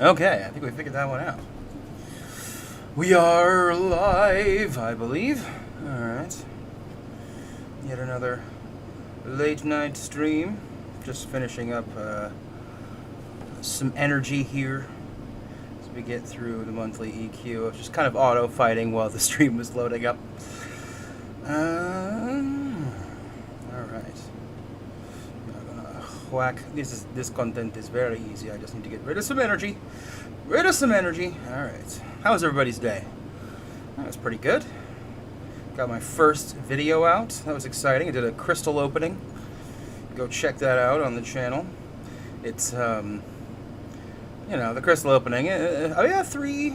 Okay, I think we figured that one out. We are live, I believe. Alright. Yet another late night stream. Just finishing up some energy here as we get through the monthly EQ. It's just kind of auto fighting while the stream was loading up. Alright. Whack. This content is very easy. I just need to get rid of some energy. Alright. How was everybody's day? That was pretty good. Got my first video out. That was exciting. I did a crystal opening. Go check that out on the channel. It's, the crystal opening. I got 3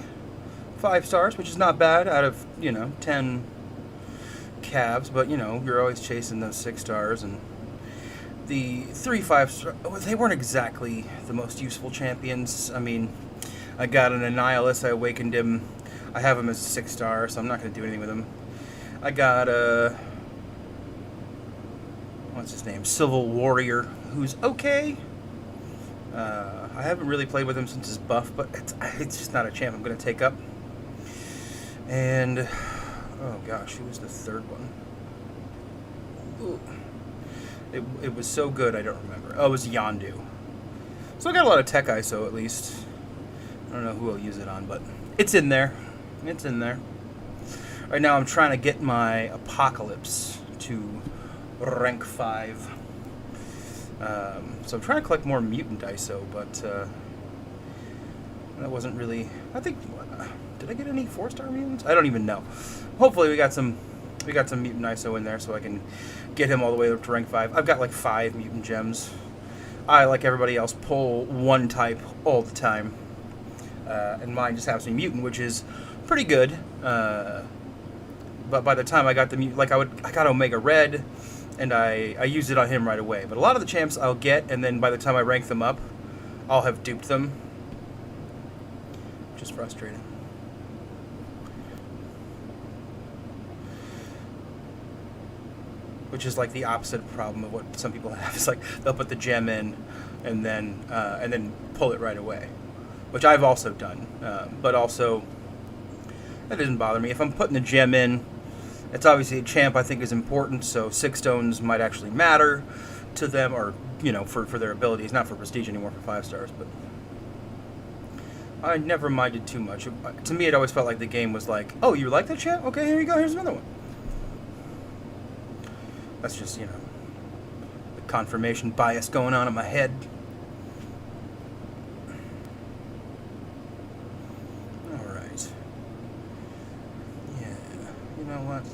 5 stars, which is not bad out of, 10 calves. But, you're always chasing those 6 stars, and the 3 5 stars, they weren't exactly the most useful champions. I mean, I got an Annihilus, I awakened him. I have him as a 6 star, so I'm not going to do anything with him. I got a, what's his name? Civil Warrior, who's okay. I haven't really played with him since his buff, but it's just not a champ I'm going to take up. And, oh gosh, who was the third one? Ooh. It was so good, I don't remember. Oh, it was Yondu. So I got a lot of tech ISO, at least. I don't know who I'll use it on, but it's in there. It's in there. Right now I'm trying to get my Apocalypse to rank 5. So I'm trying to collect more mutant ISO, but that wasn't really... I think... did I get any 4-star mutants? I don't even know. Hopefully we got some mutant ISO in there so I can get him all the way up to rank 5. I've got like 5 mutant gems. I, like everybody else, pull one type all the time. And mine just happens to be mutant, which is pretty good. But by the time I got the mutant, like I got Omega Red, and I used it on him right away. But a lot of the champs I'll get, and then by the time I rank them up, I'll have duped them. Which is frustrating. Which is like the opposite problem of what some people have. It's like they'll put the gem in, and then pull it right away, which I've also done. But also, that doesn't bother me. If I'm putting the gem in, it's obviously a champ I think is important, so 6 stones might actually matter to them, or for their abilities, not for prestige anymore for 5 stars. But I never minded too much. To me, it always felt like the game was like, oh, you like that champ? Okay, here you go. Here's another one. That's just, the confirmation bias going on in my head. Alright. Yeah, you know what?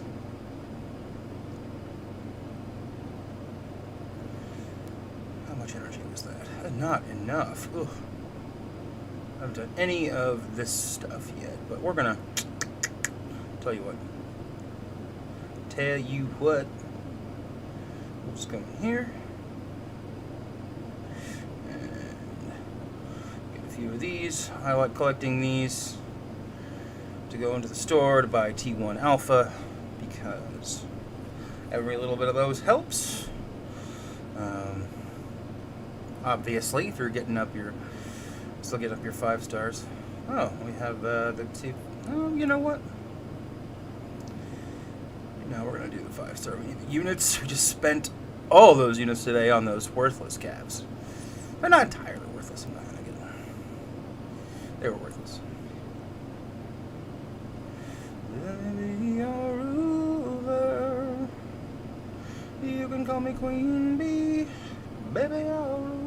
How much energy was that? Not enough. Ugh. I haven't done any of this stuff yet, but we're gonna tell you what. We'll just go in here and get a few of these. I like collecting these to go into the store to buy T1 Alpha because every little bit of those helps. Obviously, if you're getting up still getting up your 5 stars. Oh, we have the two. Oh, you know what? Now we're going to do the 5-star. We need the units. We just spent all those units today on those worthless calves. They're not entirely worthless. I'm not going to get them. They were worthless. Baby, your ruler. You can call me Queen Bee. Baby, I'll rule.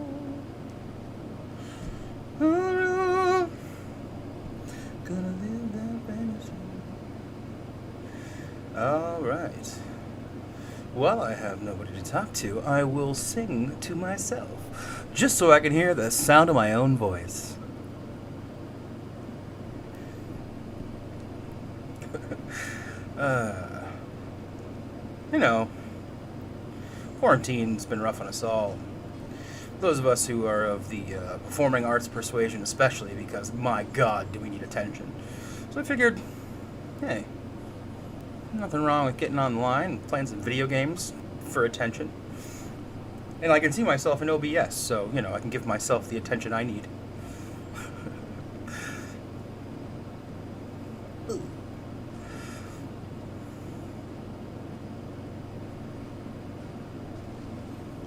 Gonna live that fantasy. Alright. While I have nobody to talk to, I will sing to myself, just so I can hear the sound of my own voice. Quarantine's been rough on us all. Those of us who are of the performing arts persuasion especially, because my God, do we need attention. So I figured, hey, nothing wrong with getting online and playing some video games for attention. And I can see myself in OBS, so, I can give myself the attention I need.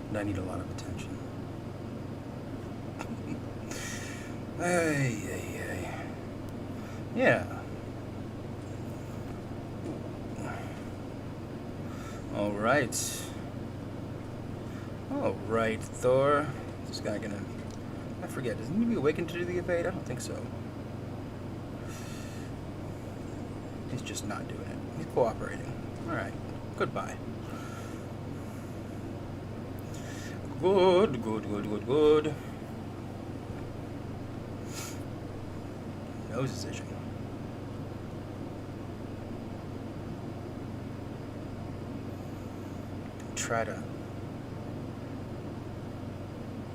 And I need a lot of attention. Hey. Yeah. All right. All right, Thor. This guy gonna... I forget. Does he need to be awakened to do the evade? I don't think so. He's just not doing it. He's cooperating. All right. Goodbye. Good. Nose is itching.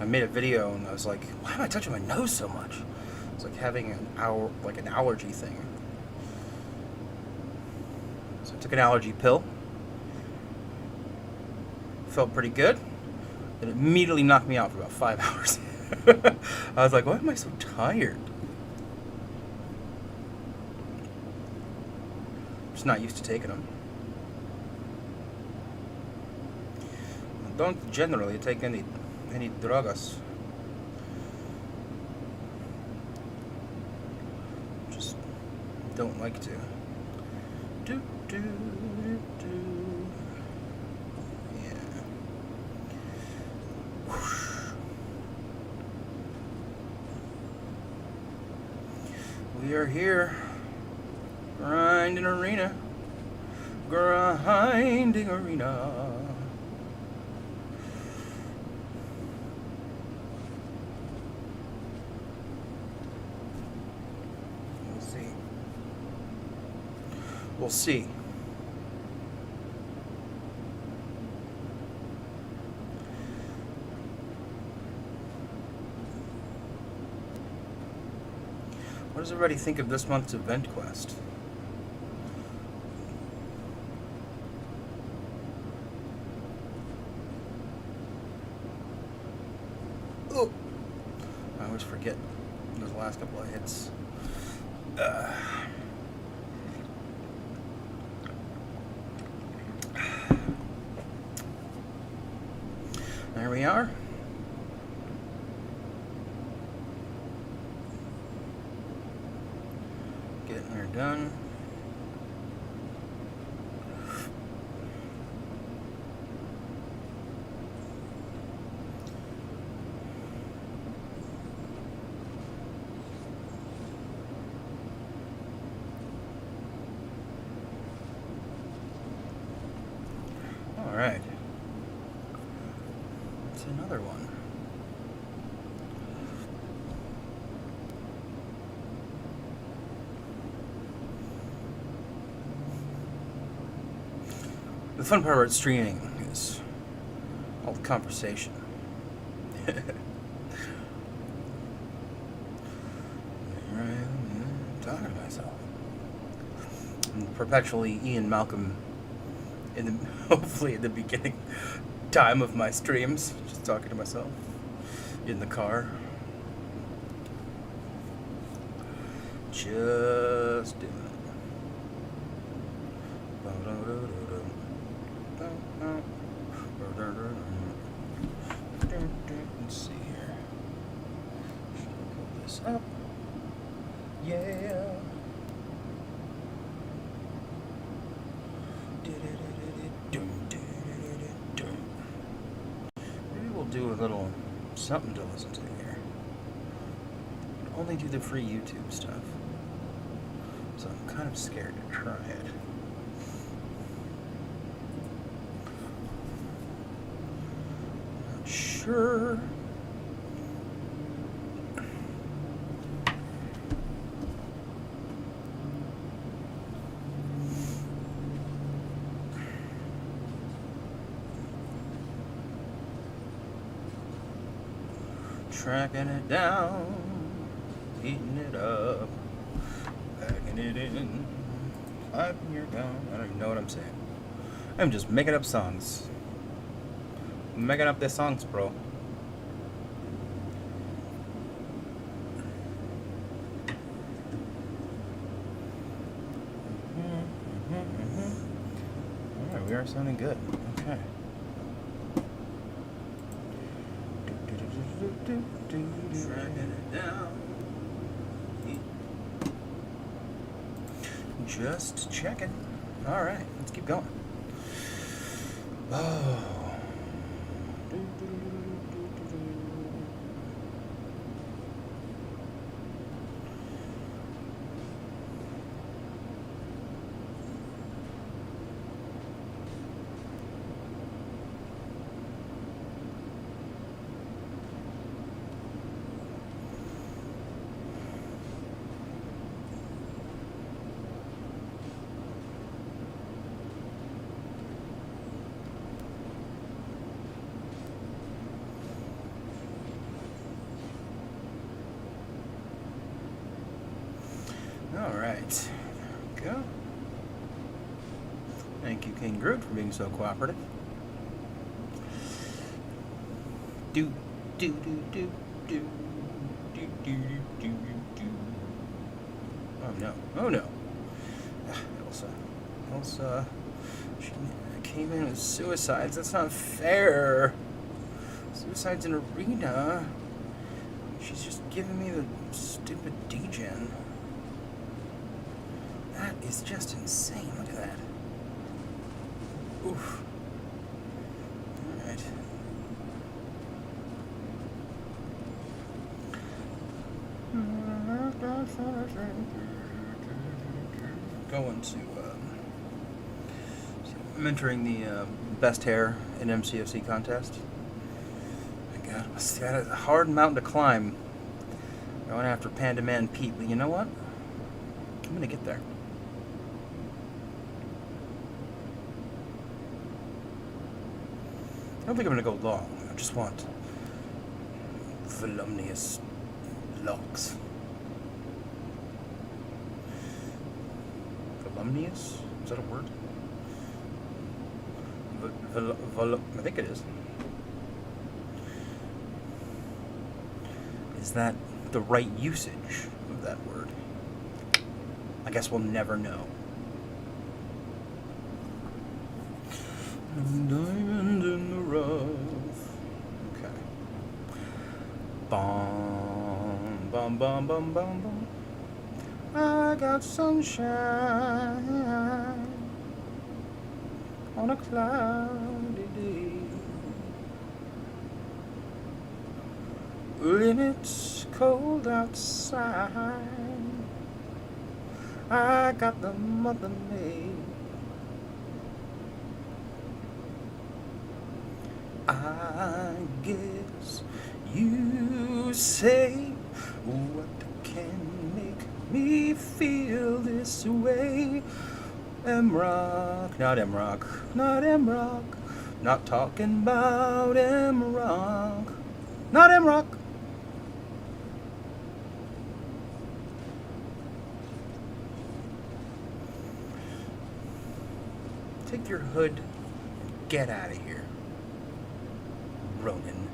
I made a video and I was like, why am I touching my nose so much? It's like having an allergy thing. So I took an allergy pill. Felt pretty good. It immediately knocked me out for about 5 hours. I was like, why am I so tired? I'm just not used to taking them. I don't generally take any drugs. Just don't like to. Do. We are here, grinding arena. We'll see. What does everybody think of this month's event quest? Oh, I always forget those last couple of hits. There we are. Getting her done. All right. It's another one. The fun part about streaming is all the conversation. I'm talking to myself. I'm perpetually Ian Malcolm in the hopefully at the beginning time of my streams, just talking to myself in the car. Just doing it. Let's see here. Pull this up. Yeah. Maybe we'll do a little something to listen to here. Only do the free YouTube stuff. So I'm kind of scared to try it. Not sure. Tracking it down, heating it up, packing it in, piping your gun. I don't even know what I'm saying. I'm just making up songs. I'm making up the songs, bro. are sounding good. Okay. Tracking it down. Just checking. All right, let's keep going. Oh. All right, there we go. Thank you, King Groot, for being so cooperative. Do do do do do do do do do. Oh no! Oh no! Elsa, she came in with suicides. That's not fair. Suicide's an arena. She's just giving me the stupid degen. That is just insane. Look at that. Oof. Alright. Going to, I'm entering the best hair in MCFC contest. My God, it's got a hard mountain to climb. Going after Panda Man Pete, but you know what? I'm gonna get there. I don't think I'm going to go long. I just want voluminous locks. Voluminous? Is that a word? I think it is. Is that the right usage of that word? I guess we'll never know. Diamond in the rough. Okay. Bum, bum, bum, bum, bum, bum. I got sunshine on a cloudy day. When it's cold outside, I got the Mother May. I guess you say, what can make me feel this way? M-Rock, not M-Rock, not M-Rock, not talking about M-Rock, not M-Rock. Take your hood and get out of here, Ronan.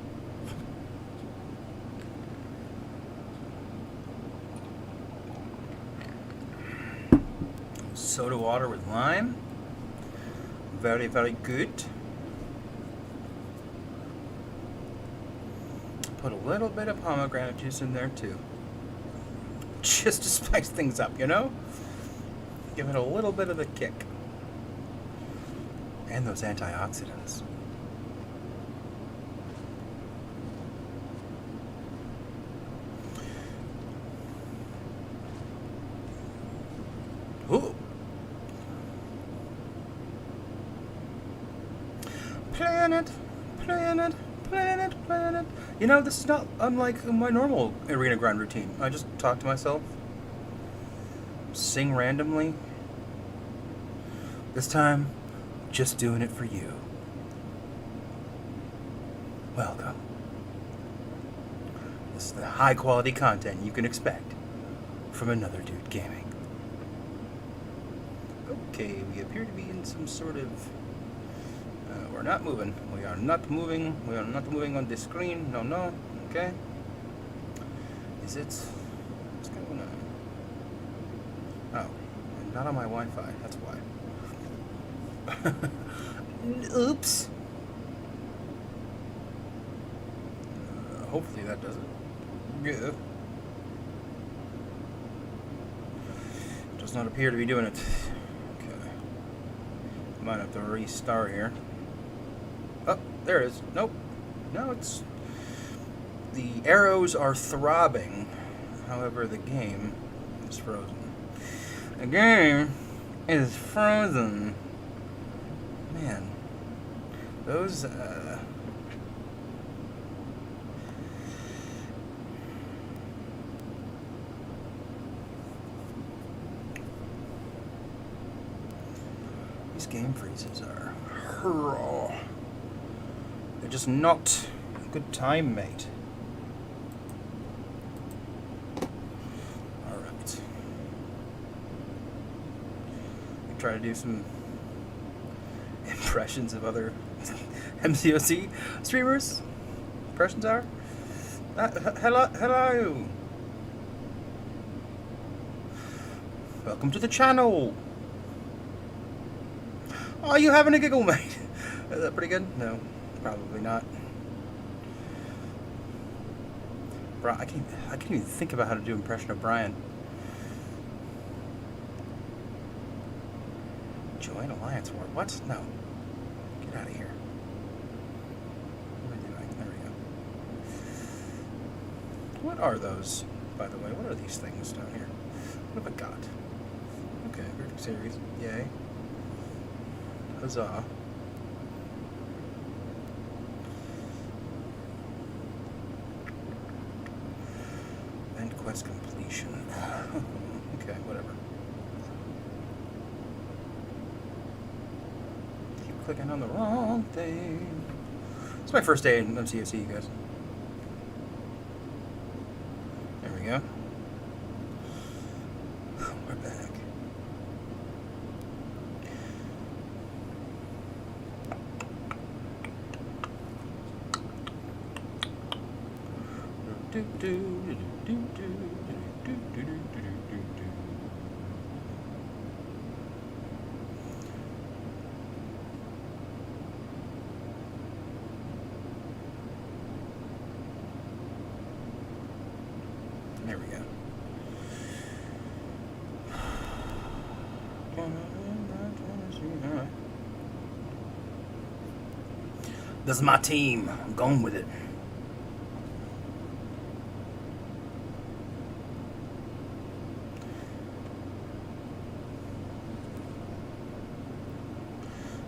Soda water with lime. Very, very good. Put a little bit of pomegranate juice in there too. Just to spice things up, you know? Give it a little bit of the kick. And those antioxidants. Ooh. Planet, planet, planet, planet. You know, this is not unlike my normal arena grind routine. I just talk to myself, sing randomly. This time, just doing it for you. Welcome. This is the high quality content you can expect from Another Dude Gaming. Okay, we appear to be in some sort of... we're not moving. We are not moving. We are not moving on the screen. No, no. Okay. Is it... What's going on? Oh. Not on my Wi-Fi. That's why. Oops. Hopefully that does it. Yeah. Does not appear to be doing it. Okay. Might have to restart here. Oh, there it is. Nope. No, it's... The arrows are throbbing. However, the game is frozen. The game is frozen. Man. Those, These game freezes are... They're just not a good time, mate. Alright. Try to do some impressions of other MCOC streamers. Impressions are... hello! Welcome to the channel! Oh, you having a giggle, mate? Is that pretty good? No, probably not. Bro, I can't even think about how to do an impression of Brian. Join Alliance War. What? No. Get out of here. What am I doing? There we go. What are those, by the way? What are these things down here? What have I got? Okay, Vertex Series. Yay. Huzzah. End quest completion. Okay, whatever. Keep clicking on the wrong thing. It's my first day in MCOC, you guys. There we go. We're back. There we go. This is my team. I'm going with it.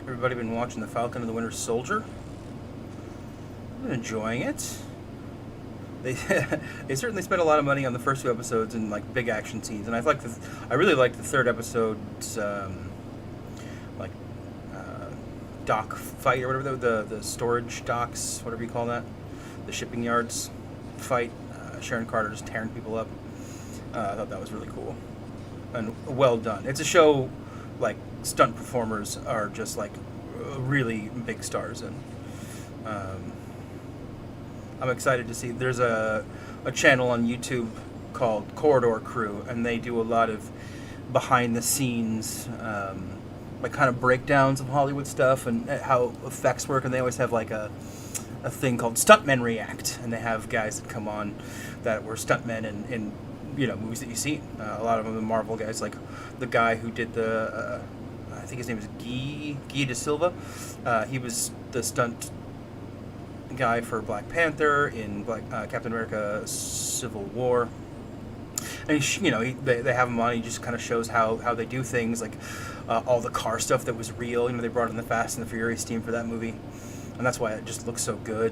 Everybody been watching The Falcon and the Winter Soldier? I've been enjoying it. They they certainly spent a lot of money on the first two episodes and like big action scenes, and I really liked the third episode's like dock fight or whatever, the storage docks, whatever you call that, the shipping yards fight. Sharon Carter just tearing people up. I thought that was really cool and well done. It's a show like stunt performers are just like really big stars, and I'm excited to see. There's a channel on YouTube called Corridor Crew, and they do a lot of behind the scenes like kind of breakdowns of Hollywood stuff and how effects work, and they always have like a thing called Stuntmen React, and they have guys that come on that were stuntmen in movies that you've seen. A lot of them are Marvel guys, like the guy who did the I think his name is Guy De Silva. He was the stunt guy for Black Panther in Captain America Civil War. And they have him on. He just kind of shows how they do things, like all the car stuff that was real. They brought in the Fast and the Furious team for that movie, and that's why it just looks so good.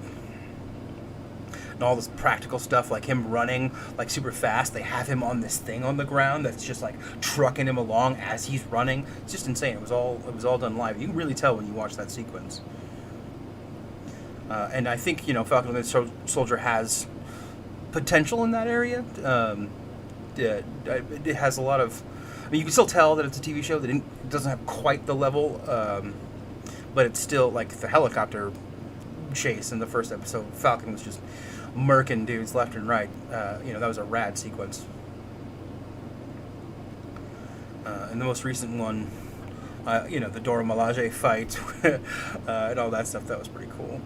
And all this practical stuff, like him running like super fast, they have him on this thing on the ground that's just like trucking him along as he's running. It's just insane. It was all done live. You can really tell when you watch that sequence. And I think Falcon and the Soldier has potential in that area. It has a lot of. I mean, you can still tell that it's a TV show that it doesn't have quite the level, but it's still like the helicopter chase in the first episode. Falcon was just murking dudes left and right. That was a rad sequence. And the most recent one The Dora Milaje fight and all that stuff. That was pretty cool.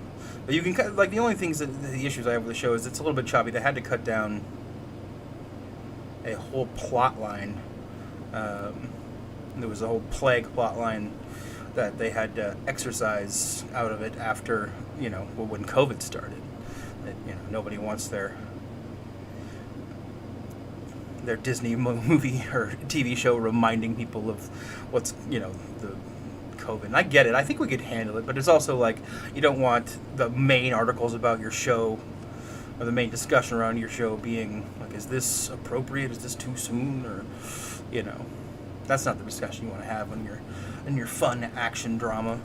But you can cut, like, the only things the issues I have with the show is it's a little bit choppy. They had to cut down a whole plot line. There was a whole plague plot line that they had to exercise out of it after, when COVID started. Nobody wants their Disney movie or TV show reminding people of what's, the COVID. And I get it. I think we could handle it, but it's also like you don't want the main articles about your show or the main discussion around your show being like, is this appropriate? Is this too soon? Or, that's not the discussion you want to have when you're in your fun action drama.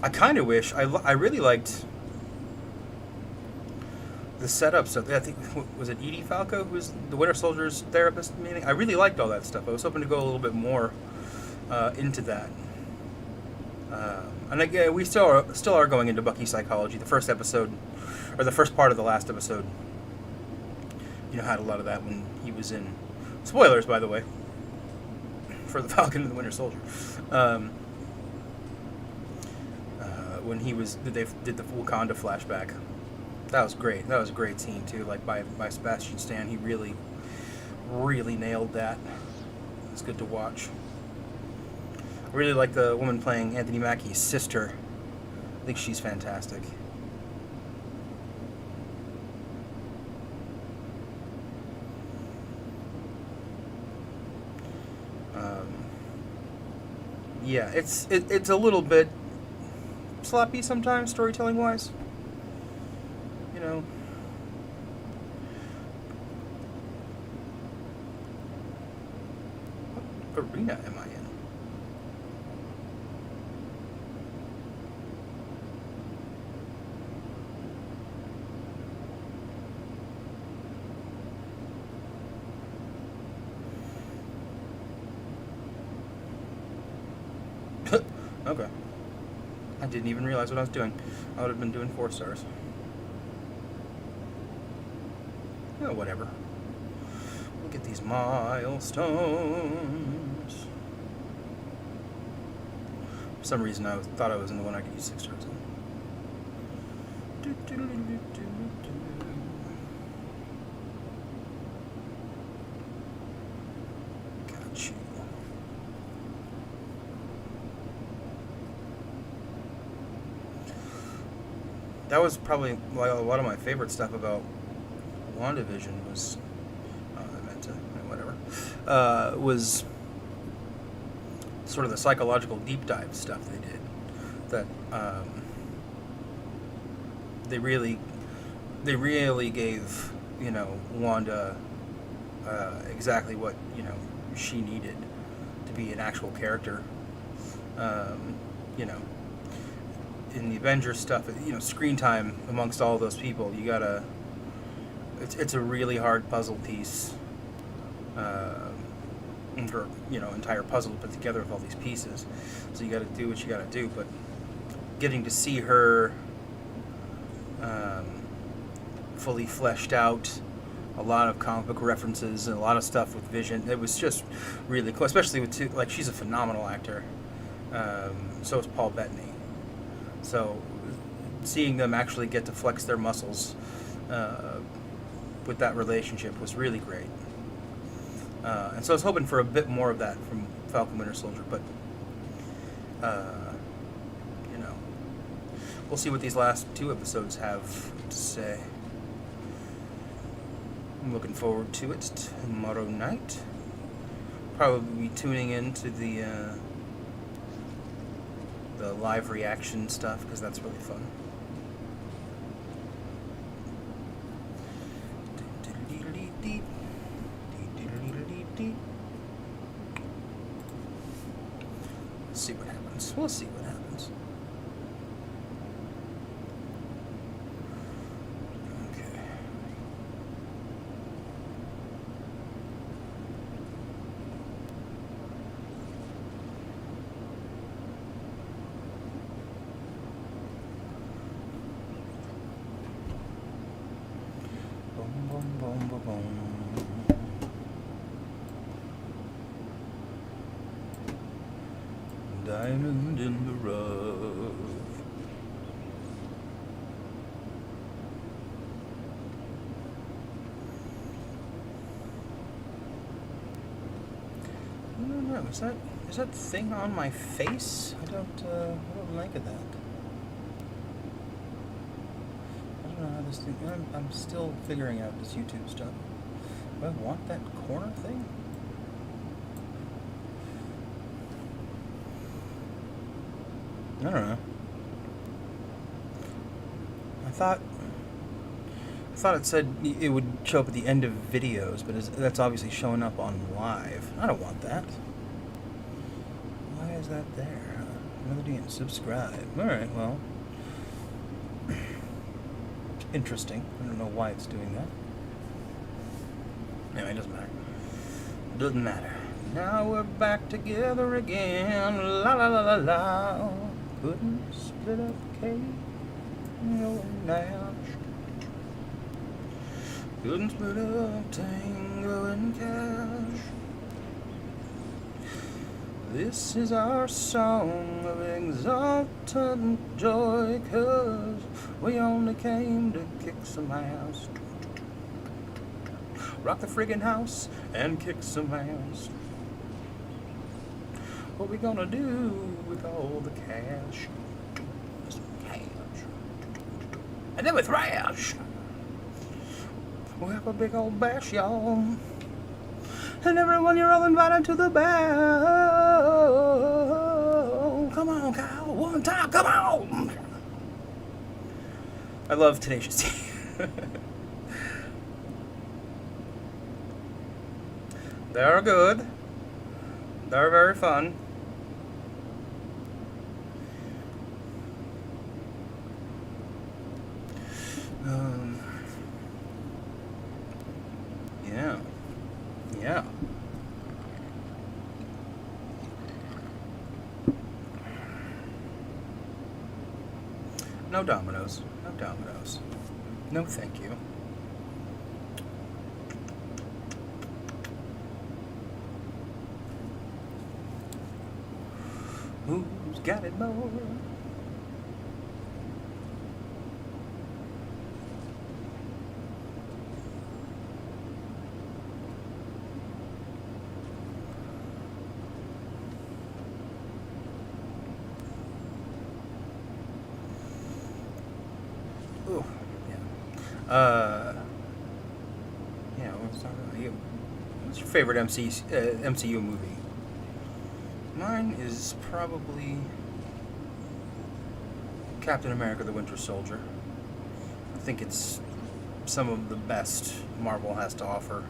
I kind of wish, I really liked the setups of, I think, was it Edie Falco who was the Winter Soldier's therapist meeting? I really liked all that stuff. I was hoping to go a little bit more into that. And again, we still are going into Bucky's psychology. The first episode, or the first part of the last episode, had a lot of that when he was in. Spoilers, by the way, for the Falcon and the Winter Soldier. When they did the Wakanda flashback, that was great. That was a great scene too. Like by Sebastian Stan, he really, really nailed that. It was good to watch. I really like the woman playing Anthony Mackie's sister. I think she's fantastic. Yeah, it's a little bit sloppy sometimes, storytelling wise. What arena am I in? Okay. I didn't even realize what I was doing. I would have been doing 4 stars. Oh, whatever. Look at these milestones. For some reason, I thought I was in the one I could use 6 stars on. Got you. That was probably like a lot of my favorite stuff about WandaVision was, was sort of the psychological deep dive stuff they did. That they really gave Wanda exactly what she needed to be an actual character. In the Avengers stuff, screen time amongst all those people, you gotta. It's a really hard puzzle piece. For entire puzzle to put together with all these pieces, so you got to do what you got to do. But getting to see her fully fleshed out, a lot of comic book references and a lot of stuff with Vision, it was just really cool. Especially with she's a phenomenal actor. So is Paul Bettany. So seeing them actually get to flex their muscles with that relationship was really great. And so I was hoping for a bit more of that from Falcon Winter Soldier, but we'll see what these last 2 episodes have to say. I'm looking forward to it tomorrow night. Probably be tuning into the live reaction stuff because that's really fun. See what happens. We'll see what happens. Okay. Boom, boom, boom, boom, boom. Diamond in the rough. I don't know. Is that thing on my face? I don't like that. I don't know how this thing. I'm still figuring out this YouTube stuff. Do I want that corner thing? I don't know. I thought it said it would show up at the end of videos, but that's obviously showing up on live. I don't want that. Why is that there? Melody and subscribe. Alright, well. Interesting. I don't know why it's doing that. Anyway, it doesn't matter. Doesn't matter. Now we're back together again. La la la la la. Couldn't split up cake. Going down. Couldn't split up Tango and Cash. This is our song of exultant joy, 'cause we only came to kick some ass. Rock the friggin' house and kick some ass. What we gonna do with all the cash? Some cash. And then we thrash. We'll have a big old bash, y'all. And everyone, you're all invited to the bell. Come on, Kyle. One time, come on. I love Tenacious D. They're good. They're very fun. Yeah. Yeah. No Dominoes. No Dominoes. No, thank you. Who's got it more? Ooh, yeah. Yeah, let's talk about you. What's your favorite MCU movie? Mine is probably Captain America: The Winter Soldier. I think it's some of the best Marvel has to offer.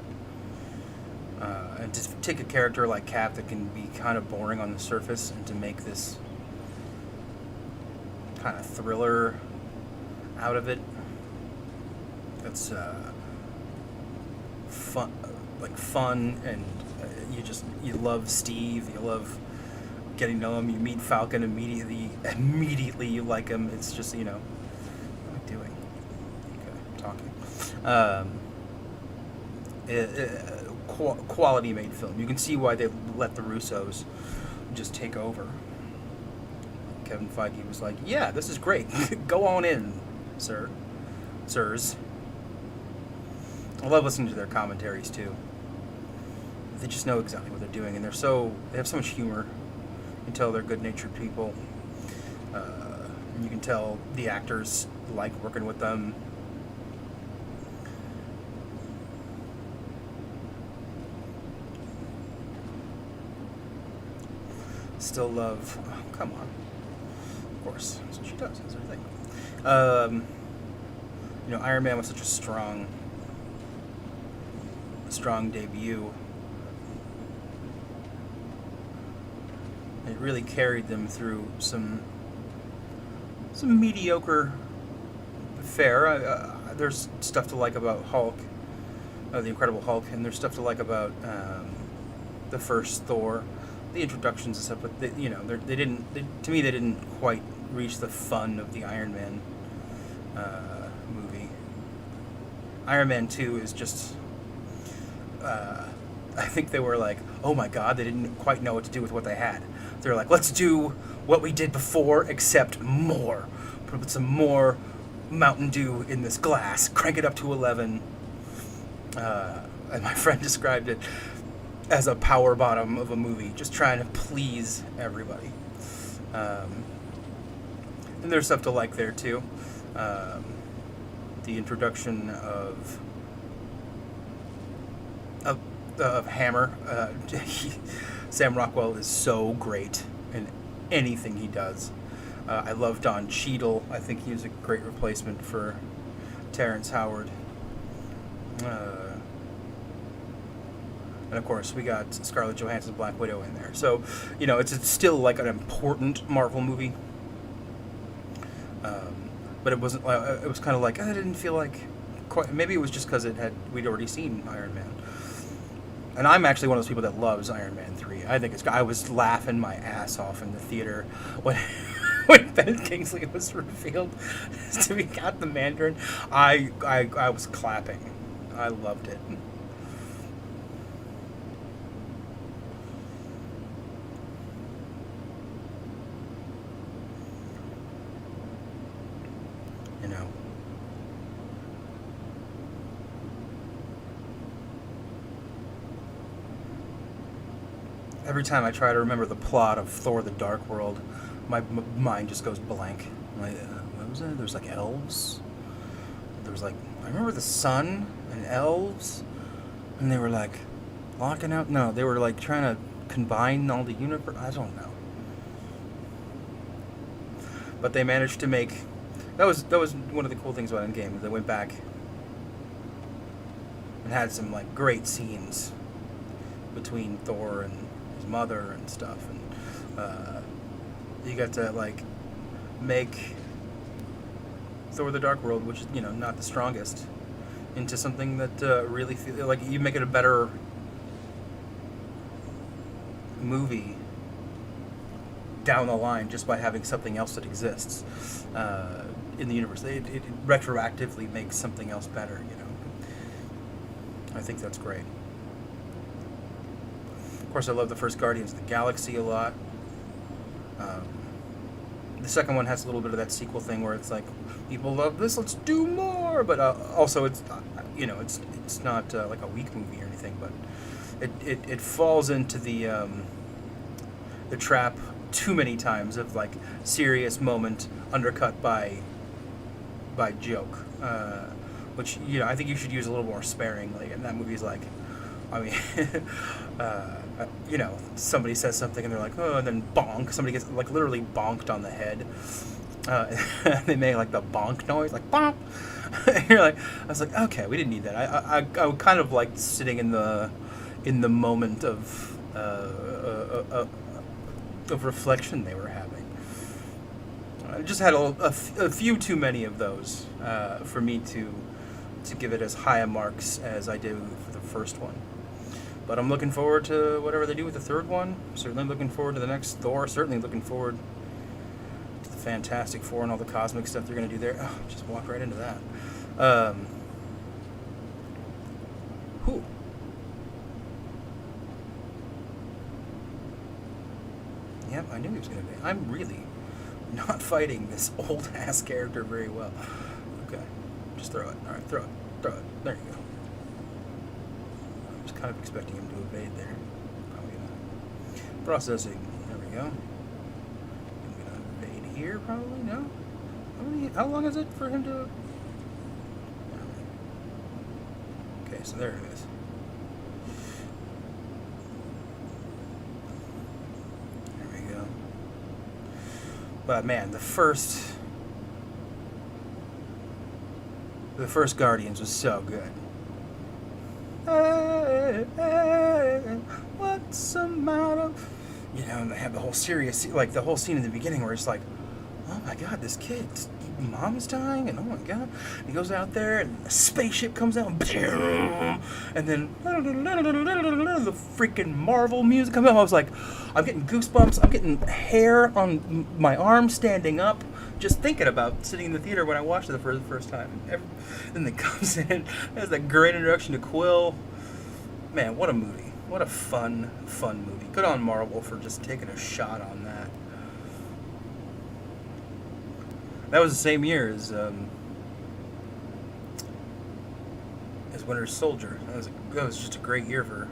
And just take a character like Cap that can be kind of boring on the surface, and to make this kind of thriller out of it. That's fun, and you love Steve. You love getting to know him. You meet Falcon immediately you like him. It's just, what am I doing? Okay, talking. Quality made film. You can see why they let the Russos just take over. Kevin Feige was like, yeah, this is great. Go on in, sirs. I love listening to their commentaries too. They just know exactly what they're doing, and they have so much humor. You can tell they're good-natured people. And you can tell the actors like working with them. Still love. Oh, come on. Of course, that's what she does. That's her thing. Iron Man was such a strong debut. It really carried them through some mediocre fare. There's stuff to like about Hulk, the Incredible Hulk, and there's stuff to like about the first Thor, the introductions and stuff. But they didn't quite reach the fun of the Iron Man movie. Iron Man 2 is just. I think they were like, oh my god, they didn't quite know what to do with what they had. They're like, let's do what we did before, except more. Put some more Mountain Dew in this glass. Crank it up to 11. And my friend described it as a power bottom of a movie, just trying to please everybody. And there's stuff to like there too. The introduction of Hammer. Sam Rockwell is so great in anything he does. I love Don Cheadle. I think he was a great replacement for Terrence Howard. And of course, we got Scarlett Johansson's Black Widow in there. So, it's still like an important Marvel movie. But it wasn't. It was kind of like, I didn't feel like quite. Maybe it was just because we'd already seen Iron Man. And I'm actually one of those people that loves Iron Man 3. I think I was laughing my ass off in the theater when Ben Kingsley was revealed to be got the Mandarin. I was clapping. I loved it. Every time I try to remember the plot of Thor: The Dark World, my mind just goes blank. Like, what was it? There's like elves. There was like, I remember the sun and elves, and they were like locking out. No, they were like trying to combine all the universe. I don't know. But they managed to make. That was one of the cool things about Endgame. They went back and had some like great scenes between Thor and his mother and stuff, and you got to like make Thor: The Dark World, which is not the strongest, into something that really feel like you make it a better movie down the line just by having something else that exists in the universe. It retroactively makes something else better. I think that's great. Of course, I love the first Guardians of the Galaxy a lot. The second one has a little bit of that sequel thing where it's like, people love this, let's do more. But also, it's not like a weak movie or anything, but it falls into the trap too many times of like serious moment undercut by joke, which I think you should use a little more sparingly. And that movie's like, I mean, somebody says something and they're like, oh, and then bonk. Somebody gets like literally bonked on the head. They make like the bonk noise, like bonk. You're like, I was like, okay, we didn't need that. I kind of liked sitting in the moment of reflection they were having. I just had a few too many of those for me to give it as high a marks as I did for the first one. But I'm looking forward to whatever they do with the third one. Certainly looking forward to the next Thor. Certainly looking forward to the Fantastic Four and all the cosmic stuff they're going to do there. Oh, just walk right into that. Whew. Yep, I knew he was going to be. I'm really not fighting this old-ass character very well. Okay, just throw it. All right, throw it. There you go. I was kind of expecting him to evade there. Probably not. Processing. There we go. I'm going to evade here, probably? No? How long is it for him to... Okay, so there it is. But man, the first Guardians was so good. Hey, hey, what's the matter? And they have the whole serious, like the whole scene in the beginning where it's like, oh my god, this kid's mom's dying, and oh my god, he goes out there and a spaceship comes out, and then the freaking Marvel music comes out. I was like, I'm getting goosebumps, I'm getting hair on my arm standing up just thinking about sitting in the theater when I watched it for the first time. And then it comes in, has that great introduction to Quill. Man, what a movie. What a fun movie. Good on Marvel for just taking a shot on that. That was the same year as Winter Soldier. That was just a great year for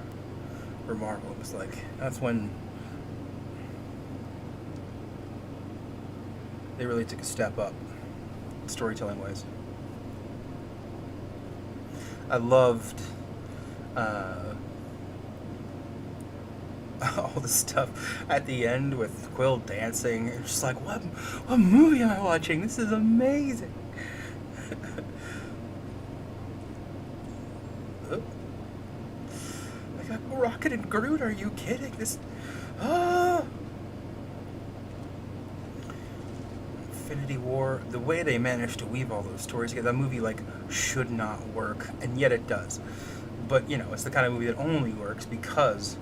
Marvel. It was like, that's when they really took a step up storytelling wise. I loved all the stuff at the end with Quill dancing. It's just like, what movie am I watching? This is amazing. Oh. I got Rocket and Groot. Are you kidding? Infinity War. The way they managed to weave all those stories together, that movie like should not work, and yet it does. But it's the kind of movie that only works because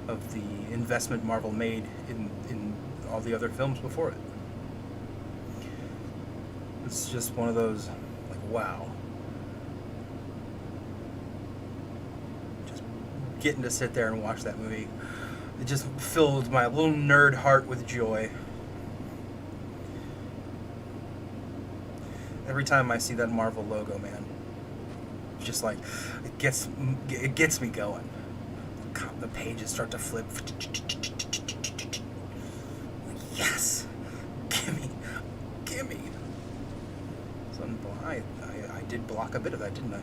of the investment Marvel made in all the other films before it. It's just one of those, like, wow. Just getting to sit there and watch that movie, it just filled my little nerd heart with joy. Every time I see that Marvel logo, man, it's just like, it gets me going. The pages start to flip. Yes! Gimme! So I did block a bit of that, didn't I?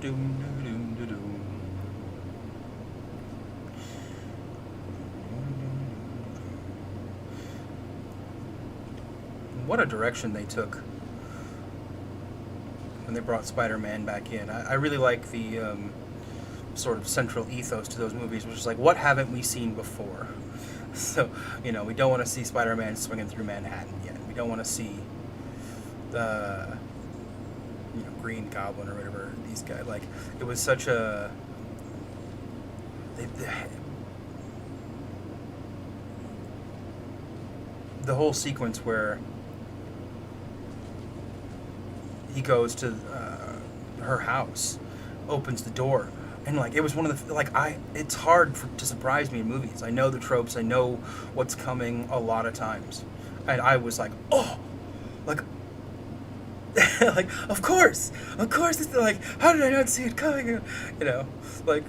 Doom. What a direction they took when they brought Spider-Man back in. I really like the sort of central ethos to those movies, which is like, what haven't we seen before? So, we don't want to see Spider-Man swinging through Manhattan yet. We don't want to see the, Green Goblin or whatever, these guys. Like, it was such a... the whole sequence where he goes to her house, opens the door, and like, it was one of the, it's hard to surprise me in movies. I know the tropes, I know what's coming a lot of times, and I was like, oh, like like, of course it's like, how did I not see it coming? Like,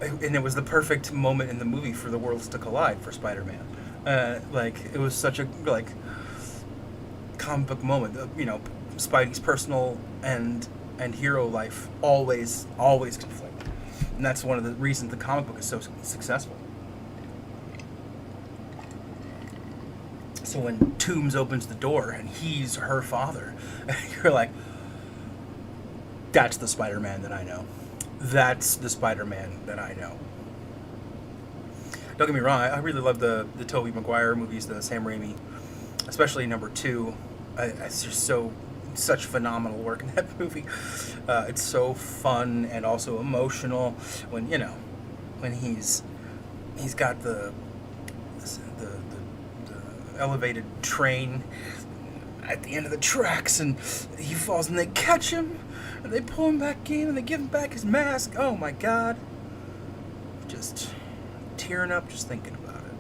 and it was the perfect moment in the movie for the worlds to collide for Spider-Man. Like, it was such a comic book moment. Spidey's personal and hero life always conflict, and that's one of the reasons the comic book is so successful. So when Toombs opens the door and he's her father, you're like, that's the Spider-Man that I know. That's the Spider-Man that I know. Don't get me wrong, I really love the Tobey Maguire movies, the Sam Raimi, especially number 2. It's just such phenomenal work in that movie. It's so fun and also emotional when when he's got the elevated train at the end of the tracks, and he falls, and they catch him, and they pull him back in, and they give him back his mask. Oh my God. Just tearing up just thinking about it.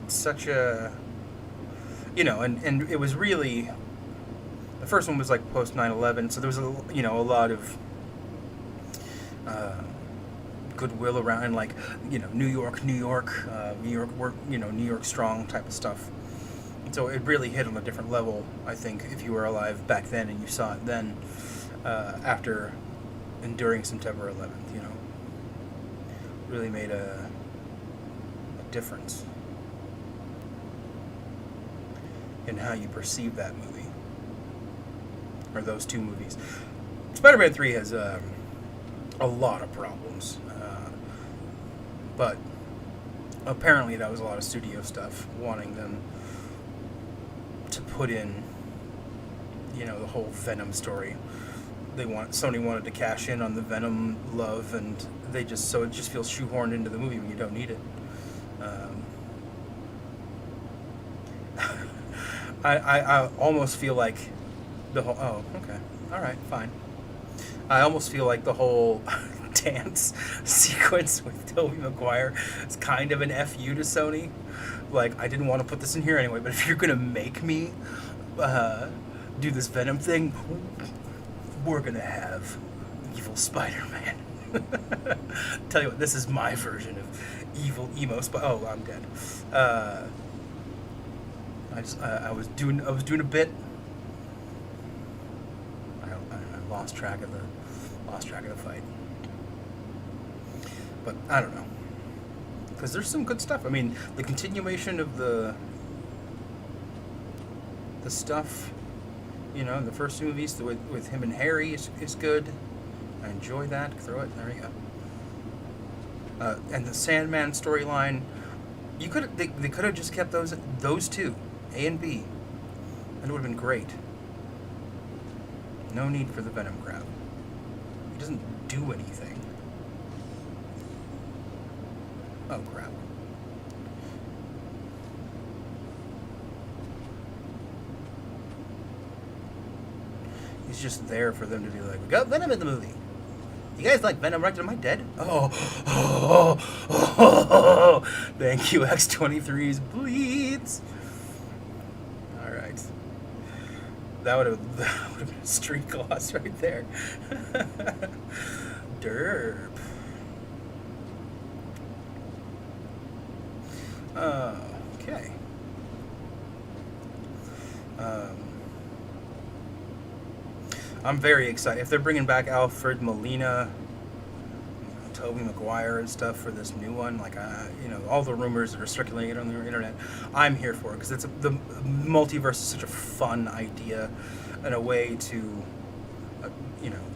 It's such a, and it was really, the first one was like post 9/11, so there was a lot of goodwill around, and like, New York, New York strong type of stuff. And so it really hit on a different level, I think, if you were alive back then and you saw it then, after and during September 11th, really made a difference in how you perceive that movie, or those two movies. Spider-Man 3 has a lot of problems, but apparently that was a lot of studio stuff, wanting them to put in, the whole Venom story. Sony wanted to cash in on the Venom love, and it just feels shoehorned into the movie when you don't need it. I almost feel like the whole. Oh, okay. All right, fine. I almost feel like the whole dance sequence with Tobey Maguire is kind of an FU to Sony. Like, I didn't want to put this in here anyway, but if you're gonna make me do this Venom thing, we're gonna have evil Spider-Man. Tell you what, this is my version of evil emo Oh, I'm dead. I was doing a bit. I lost track of the fight. But I don't know, because there's some good stuff. I mean, the continuation of the stuff, in the first two movies, with him and Harry is good. I enjoy that. Throw it. There we go. And the Sandman storyline, they could have just kept those two, A and B, and it would have been great. No need for the Venom crap. He doesn't do anything. Oh crap. He's just there for them to be like, we got Venom in the movie. You guys like Venom, right? Am I dead? Oh. Thank you, X23's bleeds. Alright. That would have been a streak loss right there. Derp. Okay. I'm very excited. If they're bringing back Alfred Molina, Tobey Maguire and stuff for this new one, like, all the rumors that are circulating on the internet, I'm here for it, because the multiverse is such a fun idea and a way to,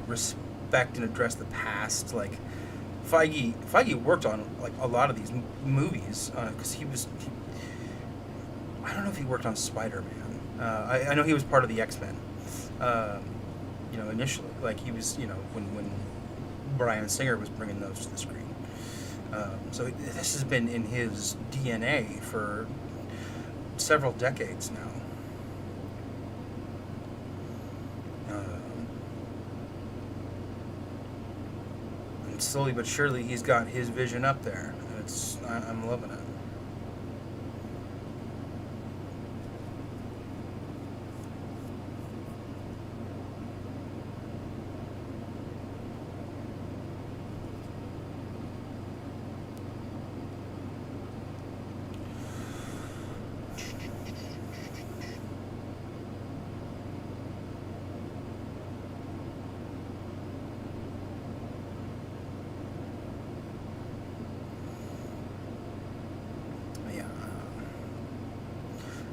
respect and address the past. Like, Feige worked on like a lot of these movies because I don't know if he worked on Spider-Man. I know he was part of the X-Men. Initially, like he was, when Bryan Singer was bringing those to the screen. So this has been in his DNA for several decades now. And slowly but surely, he's got his vision up there. I'm loving it.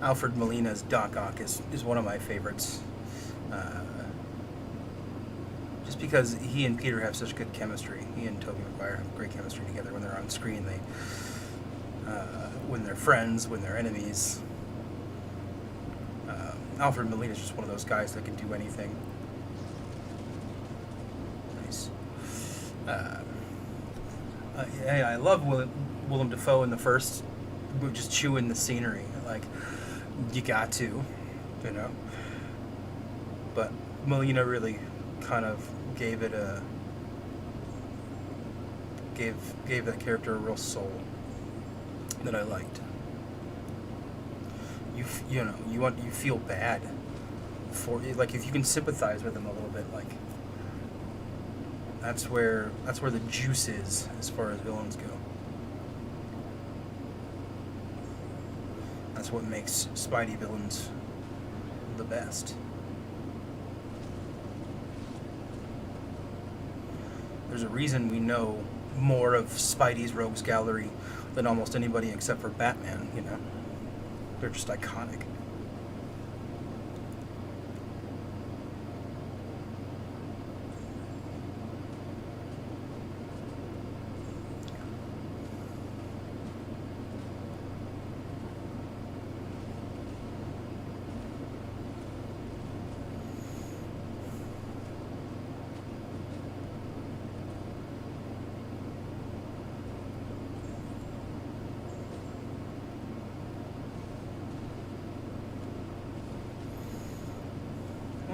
Alfred Molina's Doc Ock is one of my favorites. Just because he and Peter have such good chemistry. He and Tobey Maguire have great chemistry together when they're on screen. When they're friends, when they're enemies. Alfred Molina is just one of those guys that can do anything. Nice. I love Willem Dafoe in the first, just chewing the scenery. Like, you got to, But Molina really kind of gave that character a real soul that I liked. You feel bad for, like, if you can sympathize with him a little bit, like that's where the juice is as far as villains go. That's what makes Spidey villains the best. There's a reason we know more of Spidey's rogues gallery than almost anybody except for Batman, They're just iconic.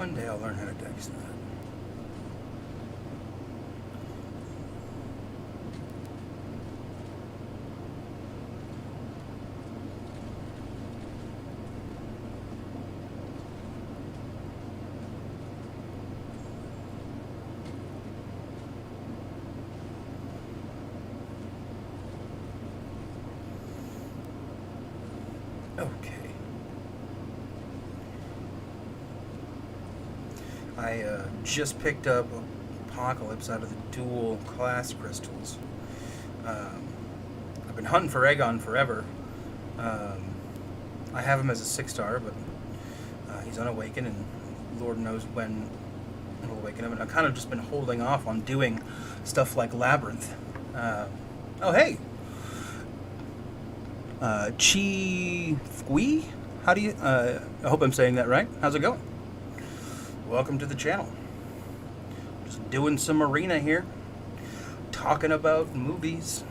One day I'll learn how to dex that. Okay. I just picked up Apocalypse out of the dual class crystals. I've been hunting for Aegon forever. I have him as a 6-star, but he's unawakened, and Lord knows when it'll awaken him. And I've kind of just been holding off on doing stuff like Labyrinth. Oh, hey! Chi Fui? How do you... I hope I'm saying that right. How's it going? Welcome to the channel. Just doing some arena here. Talking about movies.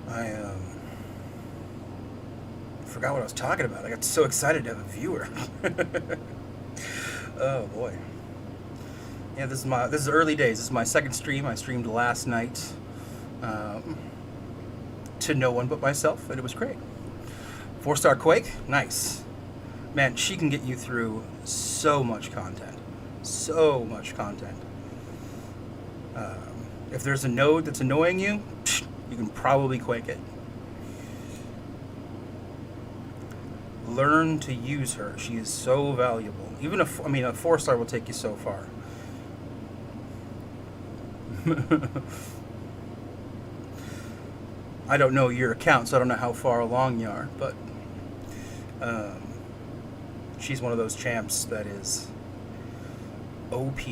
I forgot what I was talking about. I got so excited to have a viewer. Oh boy. Yeah, this is early days. This is my second stream. I streamed last night to no one but myself, and it was great. 4-star Quake, nice. Man, she can get you through so much content. So much content. If there's a node that's annoying you, you can probably Quake it. Learn to use her. She is so valuable. Even a 4-star will take you so far. I don't know your account, so I don't know how far along you are, but she's one of those champs that is OP.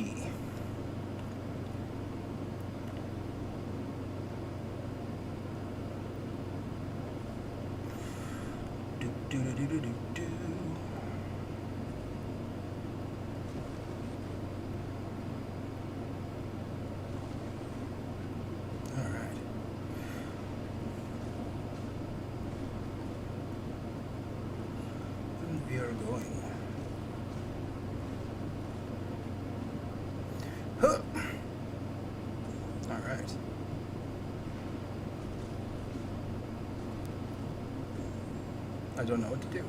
Do do do do do do. We are going. Huh. All right. I don't know what to do.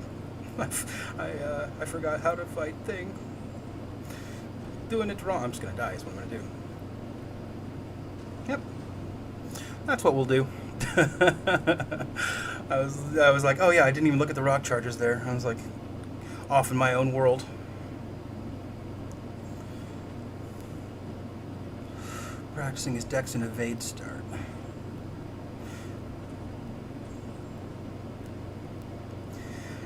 I forgot how to fight thing. Doing it wrong. I'm just gonna die. Is what I'm gonna do. Yep. That's what we'll do. I was like, oh yeah, I didn't even look at the rock charges there. I was like, off in my own world. Practicing his dex and evade start.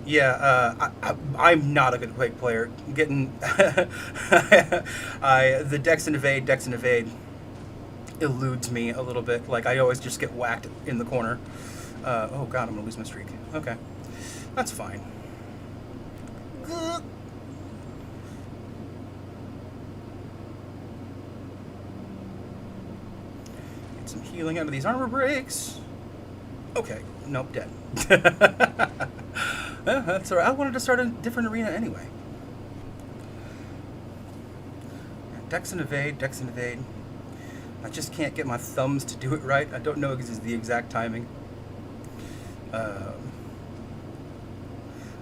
Yeah, I'm not a good Quake player. Getting the dex and evade eludes me a little bit. Like I always just get whacked in the corner. Oh god, I'm gonna lose my streak. Okay, that's fine. Get some healing out of these armor breaks. Okay, nope, dead. That's alright. I wanted to start a different arena anyway. Dex and evade, dex and evade. I just can't get my thumbs to do it right. I don't know the exact timing.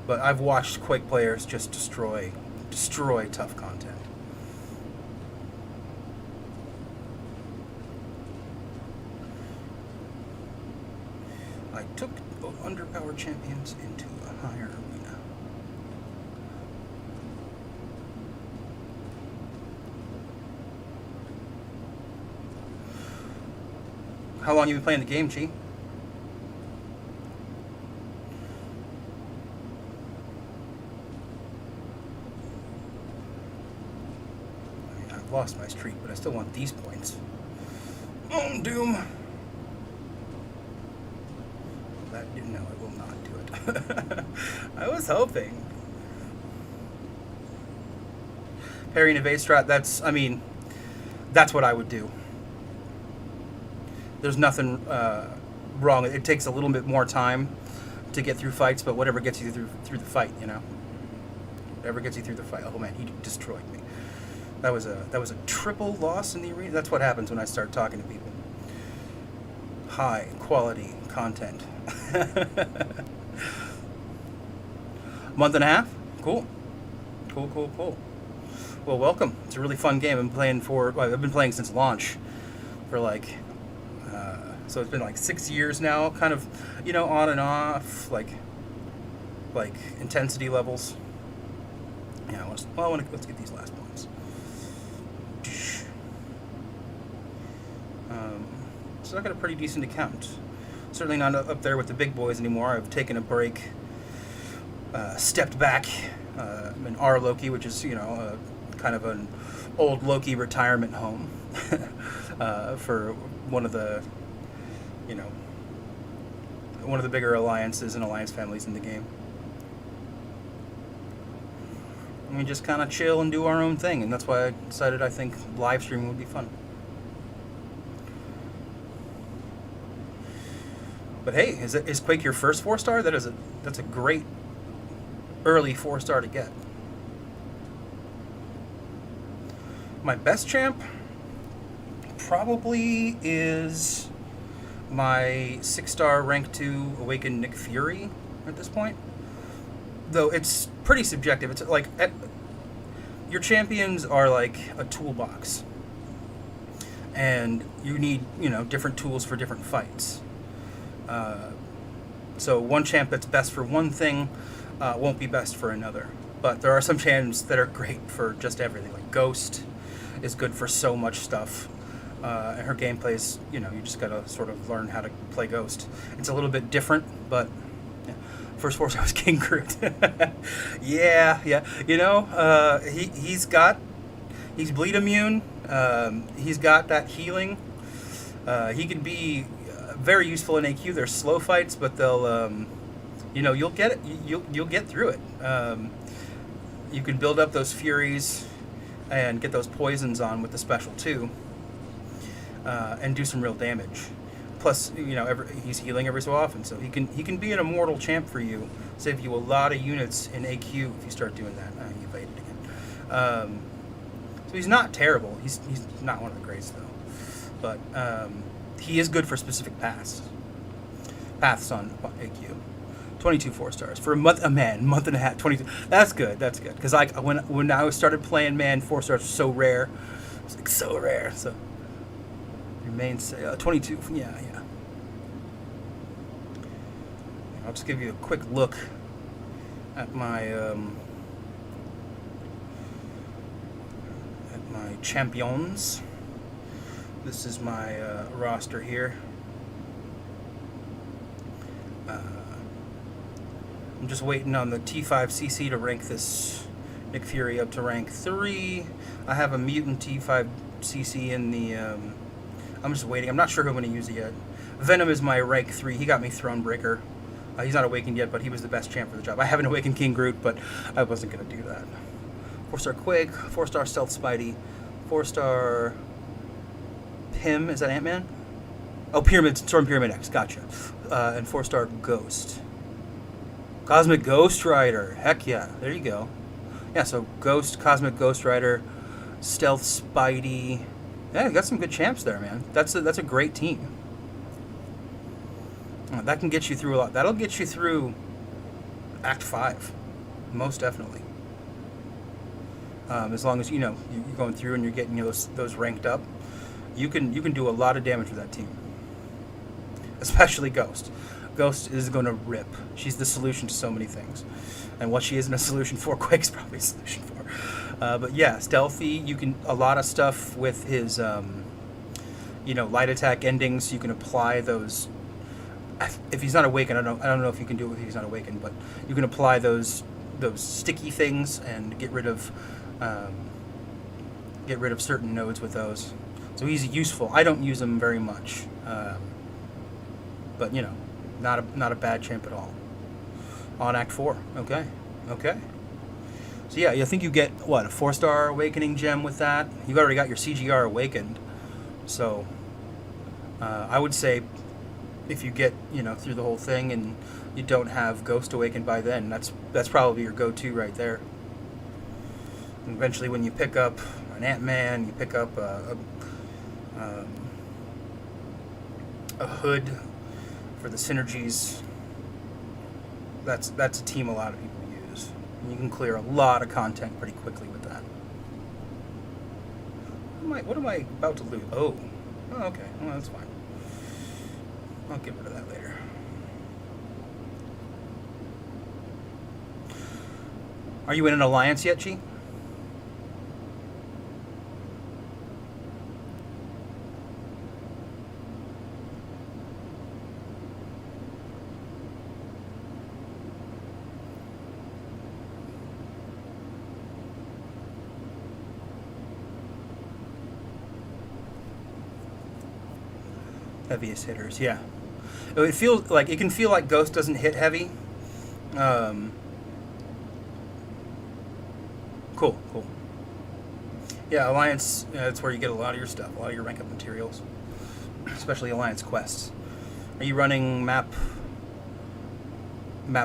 But I've watched Quake players just destroy tough content. I took underpowered champions into a higher arena. How long you been playing the game, Chi? I've lost my streak, but I still want these points. Oh, Doom! No, it will not do it. I was hoping. Parry and evade strat, that's what I would do. There's nothing wrong. It takes a little bit more time to get through fights, but whatever gets you through the fight, you know. Whatever gets you through the fight. Oh man, he destroyed me. That was a triple loss in the arena. That's what happens when I start talking to people. High quality content. Month and a half? Cool. Cool. Well, welcome. It's a really fun game. I've been playing since launch for so it's been like 6 years now, kind of, you know, on and off, like intensity levels. Yeah, let's get these last ones. So I got a pretty decent account. Certainly not up there with the big boys anymore. I've taken a break, stepped back. I'm in R Loki, which is, you know, kind of an old Loki retirement home for one of the bigger alliances and alliance families in the game. And we just kind of chill and do our own thing, and that's why I decided I think live streaming would be fun. But hey, is Quake your first 4-star? That's a great early 4-star to get. My best champ probably is my 6-star rank 2 Awakened Nick Fury at this point. Though it's pretty subjective. It's like your champions are like a toolbox, and you need, you know, different tools for different fights. So one champ that's best for one thing won't be best for another. But there are some champs that are great for just everything. Like Ghost is good for so much stuff. And her gameplay is, you know, you just gotta sort of learn how to play Ghost. It's a little bit different, but yeah. First 4-star was King Groot. yeah. You know, he's bleed immune. He's got that healing. He can be very useful in AQ. They're slow fights, but they'll, you know, you'll get it. You'll get through it. You can build up those furies and get those poisons on with the special too, and do some real damage. Plus, you know, he's healing every so often, so he can be an immortal champ for you. Save you a lot of units in AQ if you start doing that. He evaded again. So he's not terrible. He's not one of the greats though, but he is good for specific paths on AQ. 22 4-stars for month and a half. 22. That's good. Because when I started playing, man, 4-stars were so rare. It's like so rare. So remains 22. Yeah. I'll just give you a quick look at my champions. This is my roster here. I'm just waiting on the T5CC to rank this Nick Fury up to rank 3. I have a mutant T5CC in the... I'm just waiting. I'm not sure who I'm going to use it yet. Venom is my rank 3. He got me Thronebreaker. He's not awakened yet, but he was the best champ for the job. I haven't awakened King Groot, but I wasn't going to do that. 4-star Quake, 4-star Stealth Spidey, 4-star Pym. Is that Ant-Man? Oh, Storm Pyramid X. Gotcha. And 4-star Ghost. Cosmic Ghost Rider. Heck yeah. There you go. Yeah, so Ghost, Cosmic Ghost Rider, Stealth Spidey. Yeah, you got some good champs there, man. That's a great team. That can get you through a lot. That'll get you through Act 5. Most definitely. As long as, you know, you're going through and you're getting those ranked up, you can do a lot of damage with that team. Especially Ghost. Ghost is going to rip. She's the solution to so many things. And what she isn't a solution for, Quake's probably a solution for. But yeah, stealthy, you can, a lot of stuff with his, you know, light attack endings, you can apply those. If he's not awakened, I don't know if you can do it if he's not awakened, but you can apply those sticky things and get rid of certain nodes with those. So he's useful. I don't use him very much, but you know, not a bad champ at all. On Act 4, okay. So yeah, I think you get what, a 4-star awakening gem with that. You've already got your CGR awakened, so I would say if you get, you know, through the whole thing and you don't have Ghost Awakened by then, that's probably your go-to right there. And eventually, when you pick up an Ant-Man, you pick up a Hood for the synergies. That's a team a lot of people use. And you can clear a lot of content pretty quickly with that. What am I about to lose? Oh, okay. Well, that's fine. I'll get rid of that later. Are you in an alliance yet, Chi? Heaviest hitters, yeah. It can feel like Ghost doesn't hit heavy. Cool. Yeah, Alliance, that's where you get a lot of your stuff, a lot of your rank up materials, especially Alliance quests. Are you running map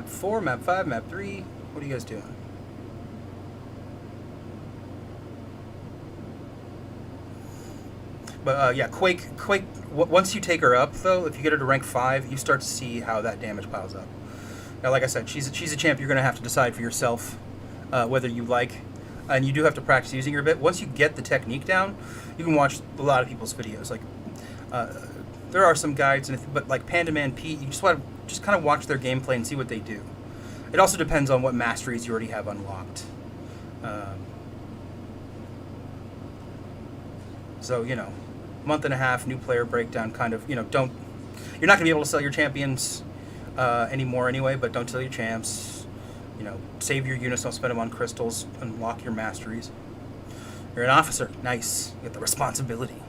4, map 5, map 3? What are you guys doing? But yeah, Quake. Once you take her up, though, if you get her to rank 5, you start to see how that damage piles up. Now, like I said, she's a champ. You're going to have to decide for yourself whether you like, and you do have to practice using her a bit. Once you get the technique down, you can watch a lot of people's videos. Like there are some guides, but like Panda Man Pete, you just kind of watch their gameplay and see what they do. It also depends on what masteries you already have unlocked. So, you know, month and a half, new player breakdown, kind of, you know, you're not going to be able to sell your champions anymore anyway, but don't sell your champs. You know, save your units, don't spend them on crystals, unlock your masteries. You're an officer. Nice. You get the responsibility.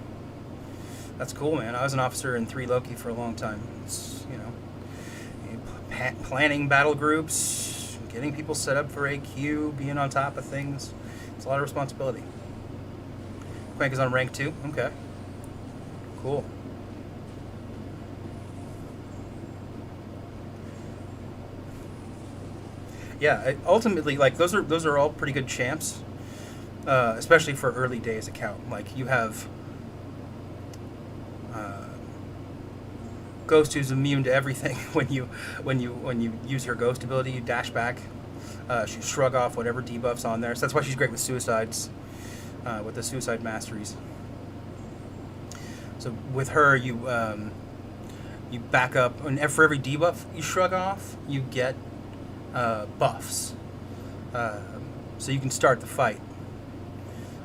That's cool, man. I was an officer in 3 Loki for a long time. It's, you know, planning battle groups, getting people set up for AQ, being on top of things. It's a lot of responsibility. Quake is on rank 2? Okay. Cool. Yeah, ultimately, like, those are all pretty good champs, especially for early days account. Like, you have Ghost, who's immune to everything. when you use her Ghost ability, you dash back, she shrug off whatever debuffs on there. So that's why she's great with suicides, with the suicide masteries. So with her, you back up, and for every debuff you shrug off, you get buffs. So you can start the fight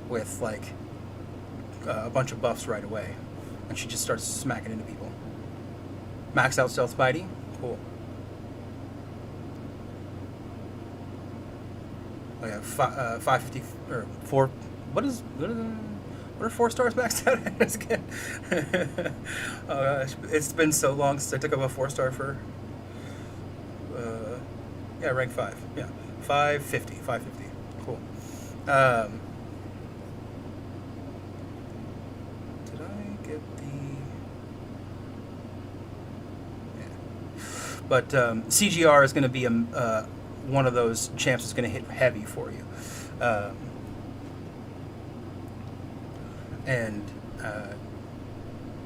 with like a bunch of buffs right away, and she just starts smacking into people. Max out stealth Spidey, cool. Oh yeah, 550 or 4. What are 4 stars maxed out at again? Oh gosh, it's been so long since I took up a 4-star for. Yeah, rank 5. Yeah, 550. Cool. Did I get the? Yeah. But CGR is going to be one of those champs that's going to hit heavy for you.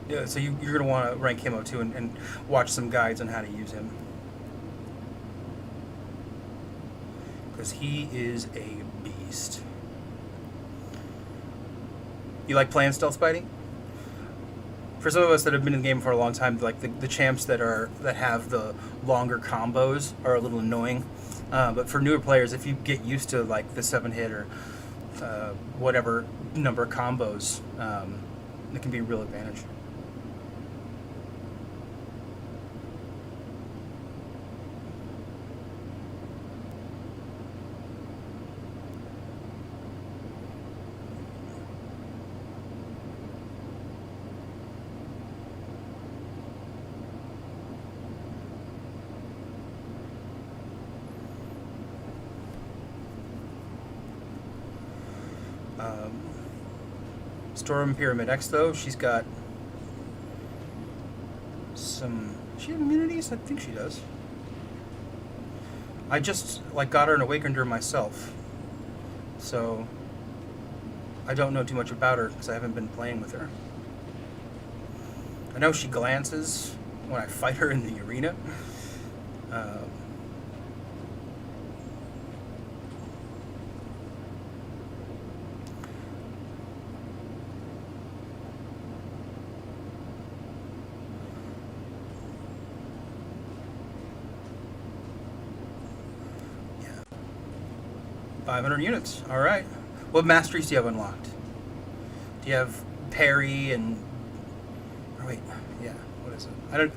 Yeah, so you're going to want to rank him up too and watch some guides on how to use him. Because he is a beast. You like playing Stealth Spidey? For some of us that have been in the game for a long time, like the champs that have the longer combos are a little annoying. But for newer players, if you get used to like the 7-hit or whatever number of combos, it can be a real advantage. Storm Pyramid X, though, she's got some some... Does she have immunities? I think she does. I just, like, got her and awakened her myself. So, I don't know too much about her because I haven't been playing with her. I know she glances when I fight her in the arena. Yeah. 500 units. All right. What masteries do you have unlocked? Do you have parry and... Oh, wait. Yeah. What is it? I don't...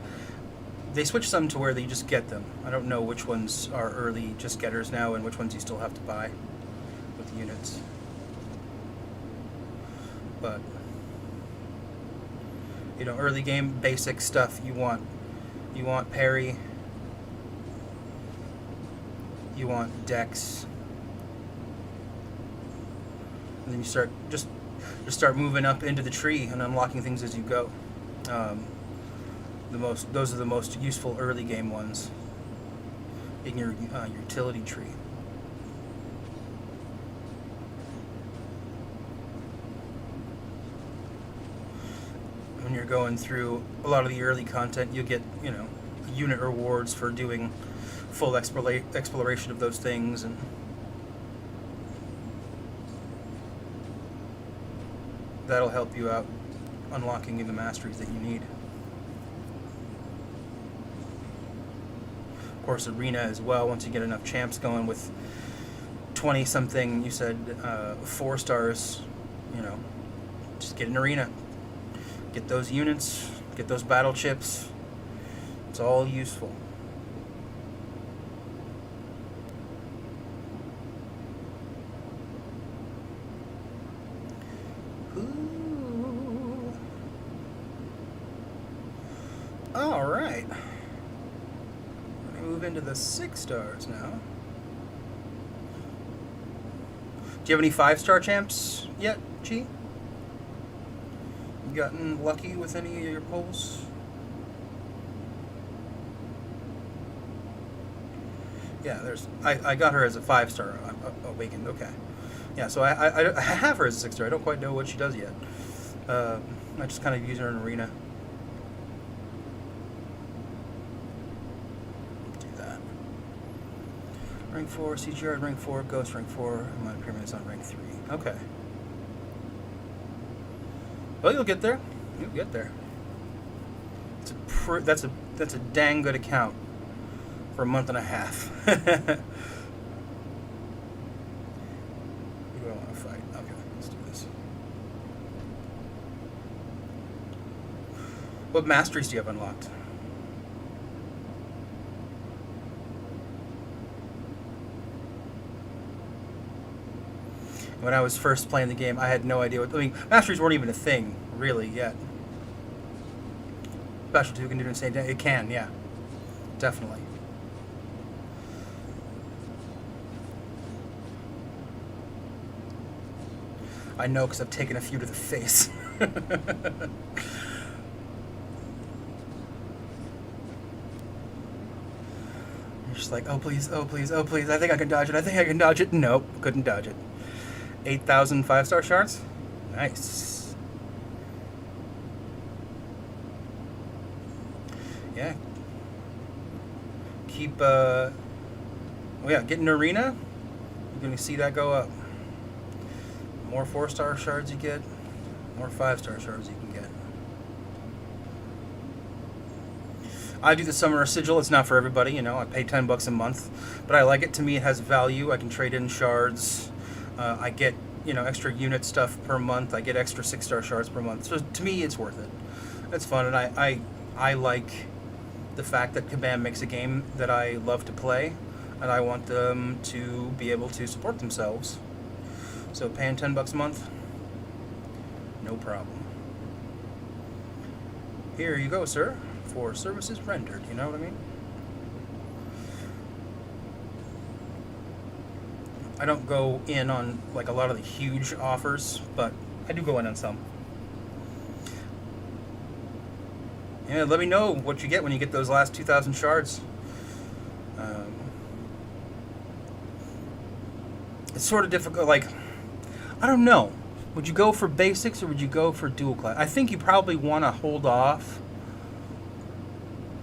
They switched some to where they just get them. I don't know which ones are early just getters now and which ones you still have to buy with the units. But, you know, early game basic stuff you want parry, you want dex, and then you start moving up into the tree and unlocking things as you go. Those are the most useful early game ones in your utility tree. When you're going through a lot of the early content, you get, you know, unit rewards for doing full exploration of those things, and that'll help you out unlocking the masteries that you need. Of course, arena as well, once you get enough champs going with 20 something, you said 4 stars, you know, just get an arena. Get those units, get those battle chips. It's all useful. Ooh. All right. Let me move into the 6 stars now. Do you have any 5-star champs yet, Chi? You gotten lucky with any of your pulls? Yeah, I got her as a 5-star awakened. Okay. Yeah, so I have her as a 6-star. I don't quite know what she does yet. I just kind of use her in arena. Do that. Rank 4, CGR rank 4, Ghost rank 4. My pyramid is on rank 3. Okay. Well, you'll get there. You'll get there. That's a dang good account for a month and a half. Who do I want to fight? Okay, let's do this. What masteries do you have unlocked? When I was first playing the game, I had no idea what... I mean, masteries weren't even a thing, really, yet. Specialty can do the same thing. It can, yeah. Definitely. I know because I've taken a few to the face. You're just like, oh please, oh please, oh please, I think I can dodge it, I think I can dodge it. Nope, couldn't dodge it. 8,000 5-star shards? Nice. Yeah. Keep, oh yeah, get an arena. You're going to see that go up. The more 4-star shards you get, more 5-star shards you can get. I do the Summoner Sigil. It's not for everybody, you know. I pay $10 a month, but I like it. To me, it has value. I can trade in shards. I get, you know, extra unit stuff per month. I get extra 6-star shards per month. So to me, it's worth it. It's fun, and I like the fact that Kabam makes a game that I love to play, and I want them to be able to support themselves. So paying $10 a month, no problem. Here you go, sir, for services rendered. You know what I mean? I don't go in on like a lot of the huge offers, but I do go in on some. Yeah, let me know what you get when you get those last 2,000 shards. It's sort of difficult, like, I don't know. Would you go for basics or would you go for dual class? I think you probably want to hold off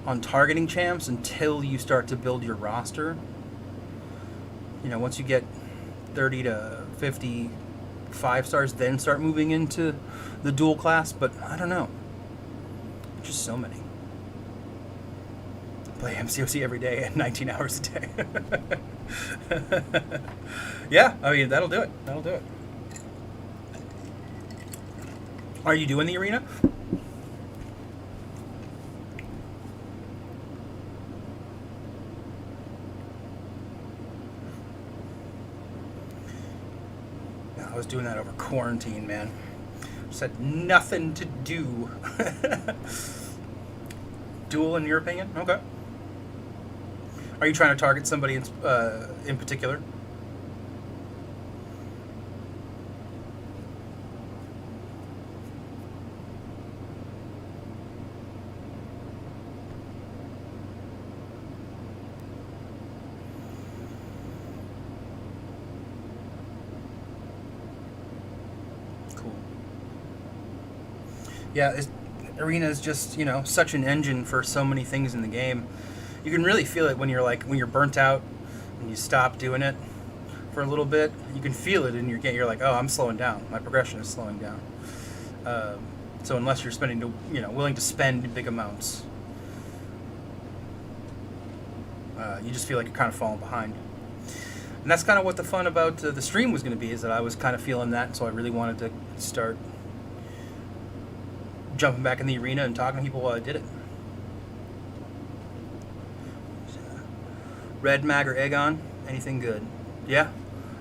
on targeting champs until you start to build your roster. You know, once you get 30 to 50 5-stars, then start moving into the dual class, but I don't know. Just so many. Play MCOC every day and 19 hours a day. Yeah, I mean, that'll do it. That'll do it. Are you doing the arena? No, I was doing that over quarantine, man. Just had nothing to do. Duel, in your opinion? Okay. Are you trying to target somebody in particular? Cool. Yeah, Arena is just, you know, such an engine for so many things in the game. You can really feel it when you're burnt out and you stop doing it for a little bit. You can feel it in your game. You're like, oh, I'm slowing down. My progression is slowing down. So unless you're willing to spend big amounts, you just feel like you're kind of falling behind. And that's kind of what the fun about the stream was going to be, is that I was kind of feeling that, so I really wanted to start jumping back in the arena and talking to people while I did it. Red Mag or Aegon, anything good? Yeah.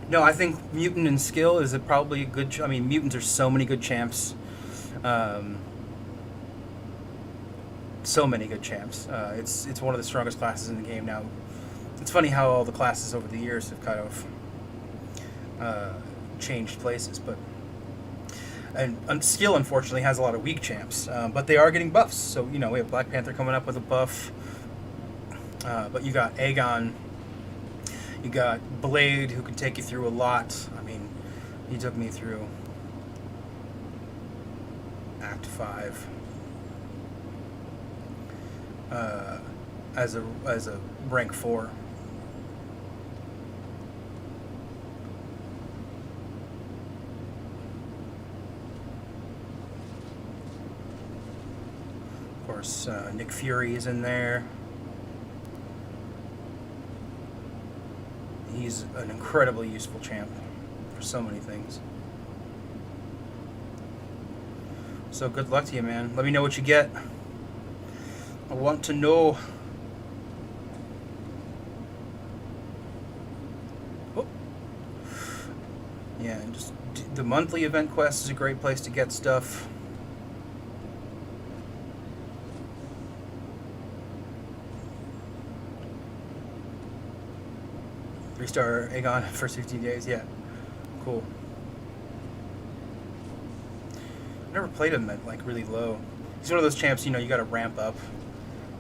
No, I think Mutant and Skill is probably a good... I mean, Mutants are so many good champs. So many good champs. It's one of the strongest classes in the game now. It's funny how all the classes over the years have kind of changed places, but... And Skill, unfortunately, has a lot of weak champs, but they are getting buffs. So, you know, we have Black Panther coming up with a buff. But you got Aegon, you got Blade, who can take you through a lot. I mean, he took me through Act 5 as a rank 4. Of course, Nick Fury is in there. He's an incredibly useful champ for so many things. So good luck to you, man. Let me know what you get. I want to know. Oh. Yeah, and just the monthly event quest is a great place to get stuff. Star Aegon for 15 days, yeah. Cool. Never played him at like really low. He's one of those champs, you know, you gotta ramp up.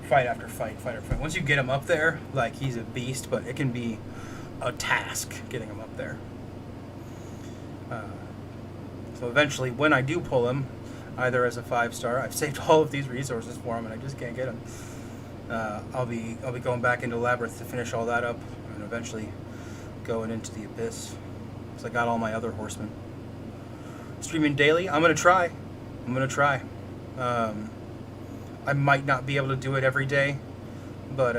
Fight after fight, fight after fight. Once you get him up there, like, he's a beast, but it can be a task getting him up there. So eventually, when I do pull him, either as a 5-star, I've saved all of these resources for him and I just can't get him. I'll be going back into Labyrinth to finish all that up, and eventually going into the Abyss, because I got all my other horsemen. Streaming daily, I'm gonna try. I might not be able to do it every day, but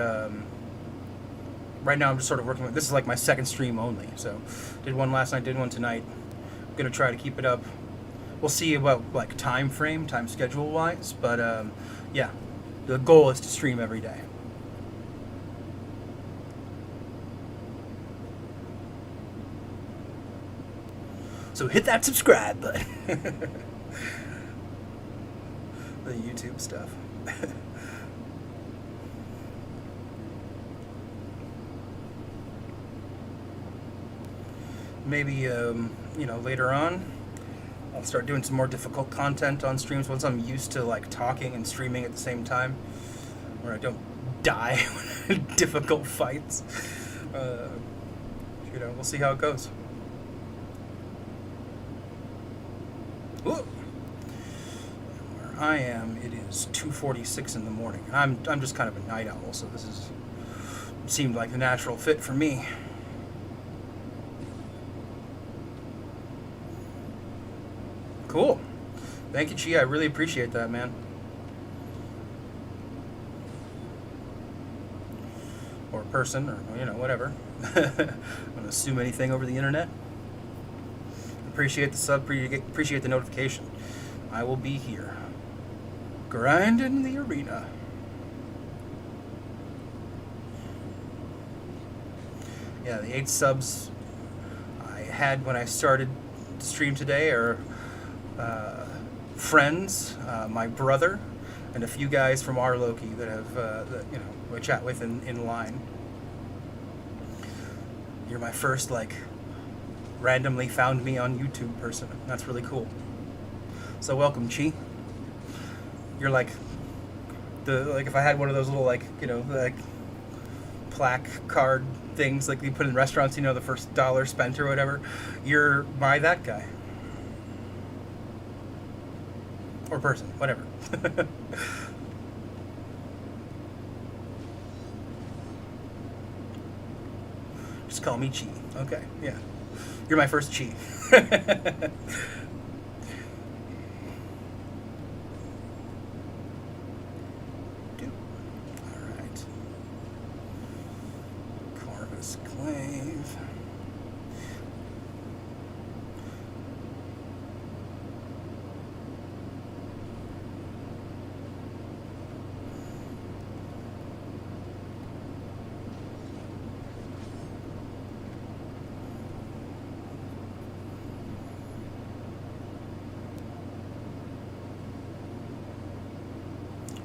right now I'm just sort of working with, this is like my second stream only, so did one last night, did one tonight. I'm gonna try to keep it up. We'll see about like time schedule wise, but yeah, the goal is to stream every day. So hit that subscribe button. The YouTube stuff. Maybe, you know, later on, I'll start doing some more difficult content on streams once I'm used to like talking and streaming at the same time, where I don't die in difficult fights. We'll see how it goes. Whoa. Where I am, it is 2:46 in the morning. I'm just kind of a night owl, so this seemed like the natural fit for me. Cool. Thank you, Chi. I really appreciate that, man. Or person, or whatever. I don't assume anything over the internet. Appreciate the sub. Appreciate the notification. I will be here, grinding the arena. Yeah, the 8 subs I had when I started to stream today are friends, my brother, and a few guys from our Loki that have I chat with in line. You're my first randomly found me on YouTube person. That's really cool. So welcome, Chi. You're if I had one of those little plaque card things like you put in restaurants, the first dollar spent or whatever. You're that guy. Or person, whatever. Just call me Chi. Okay, yeah. You're my first Chi. Alright. Corvus Clave.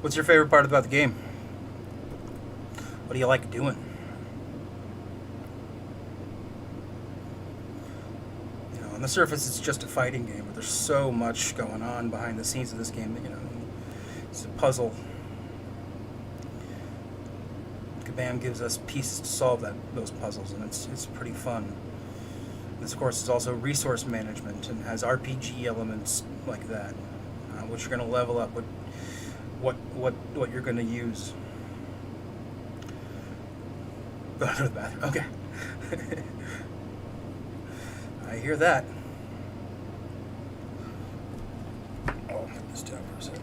What's your favorite part about the game? What do you like doing? On the surface, it's just a fighting game, but there's so much going on behind the scenes of this game that, it's a puzzle. Kabam gives us pieces to solve those puzzles, and it's pretty fun. This, of course, is also resource management and has RPG elements like that, which you're going to level up with. What you're going to use. Go to the bathroom. Okay. I hear that. Oh, put this down for a second.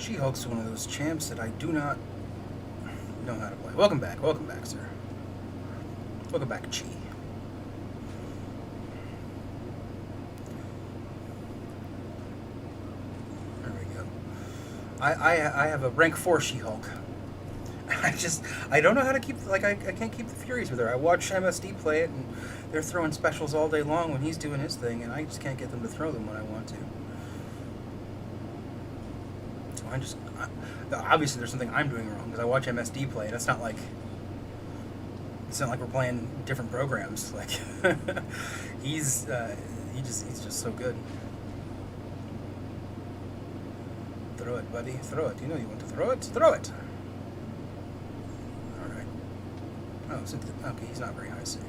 She-Hulk's one of those champs that I do not know how to play. Welcome back, sir. Welcome back, Chi. There we go. I have a rank 4 She-Hulk. I don't know how to keep, I can't keep the Furies with her. I watch MSD play it, and they're throwing specials all day long when he's doing his thing, and I just can't get them to throw them when I want to. Obviously there's something I'm doing wrong, because I watch MSD play, and it's not like we're playing different programs. He's just so good. Throw it, buddy. Throw it. You want to throw it? Throw it. All right. Oh, okay. He's not very high C.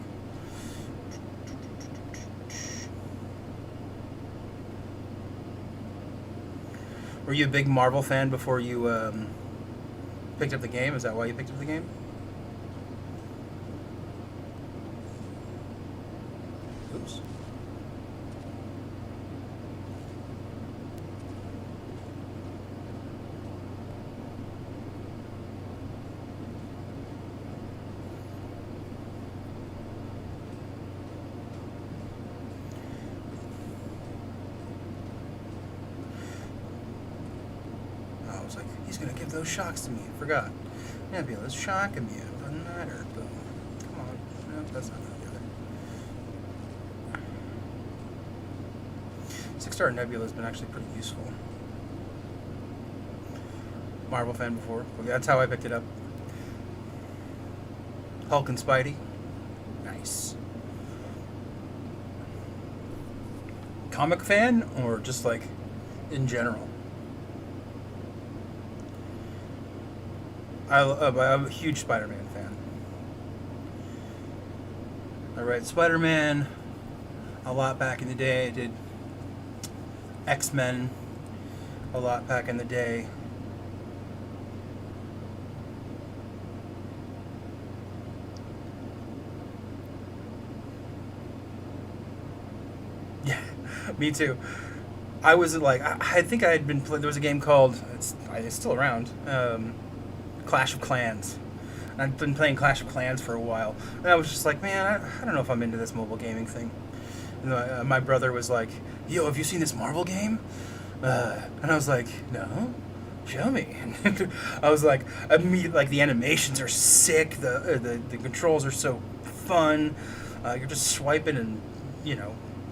Were you a big Marvel fan before you picked up the game? Is that why you picked up the game? Oops. was like, he's gonna give those shocks to me. I forgot. Nebula's shocking me. It doesn't matter. Boom. Come on. No, that's not gonna do it. 6-star Nebula's been actually pretty useful. Marvel fan before. That's how I picked it up. Hulk and Spidey. Nice. Comic fan or just like in general? I'm a huge Spider-Man fan. I read Spider-Man a lot back in the day. I did X-Men a lot back in the day. Yeah, me too. I was like, I think I had been there was a game called, it's still around, Clash of Clans. And I've been playing Clash of Clans for a while, and I was just like, man, I don't know if I'm into this mobile gaming thing. And my brother was like, yo, have you seen this Marvel game? And I was like, no, show me. And I was like, like the animations are sick, the controls are so fun. You're just swiping and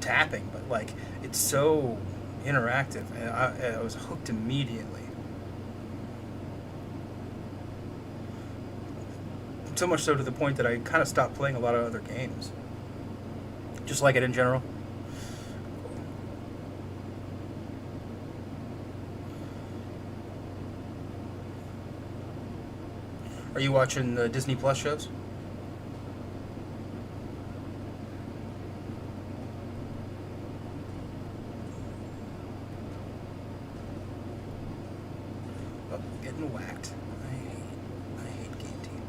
tapping, but like it's so interactive, and I was hooked immediately. So much so to the point that I kind of stopped playing a lot of other games. Just like it in general. Are you watching the Disney Plus shows? Oh, getting whacked. I hate Game Team.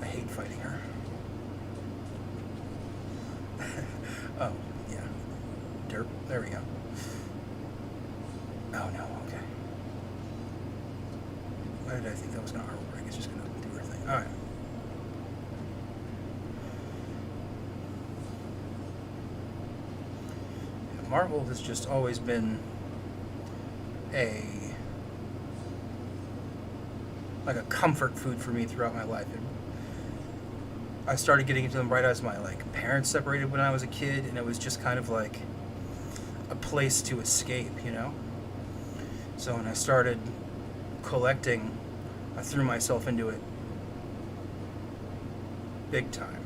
I hate fighting her. Oh, yeah. Derp. There we go. Oh, no. Okay. Why did I think that was going to armor break? It's just going to do her thing. Alright. Yeah, Marvel has just always been like a comfort food for me throughout my life. I started getting into them right as my parents separated when I was a kid, and it was just kind of like a place to escape, So when I started collecting, I threw myself into it big time.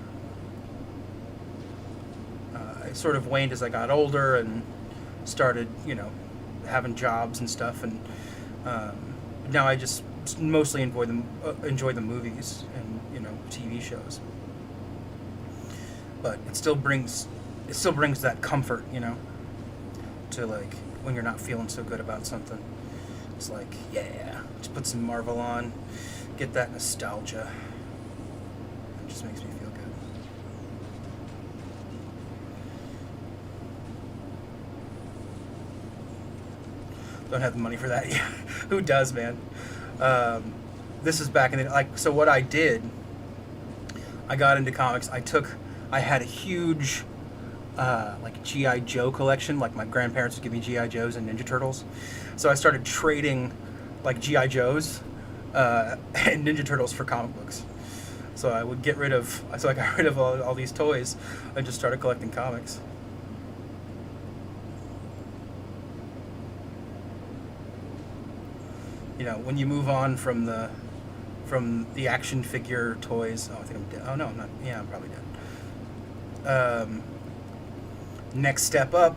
It sort of waned as I got older and started, having jobs and stuff, and now I just mostly enjoy the movies and TV shows. But it still brings that comfort, to when you're not feeling so good about something. It's like, yeah, just put some Marvel on, get that nostalgia. It just makes me feel good. Don't have the money for that. Yeah, who does, man? This is back in the so what I did, I got into comics. I had a huge G.I. Joe collection. Like my grandparents would give me G.I. Joes and Ninja Turtles, so I started trading G.I. Joes and Ninja Turtles for comic books. So I got rid of all these toys and just started collecting comics. When you move on from the action figure toys. Oh, I think I'm dead. Oh no, I'm not. Yeah, I'm probably dead. Next step up,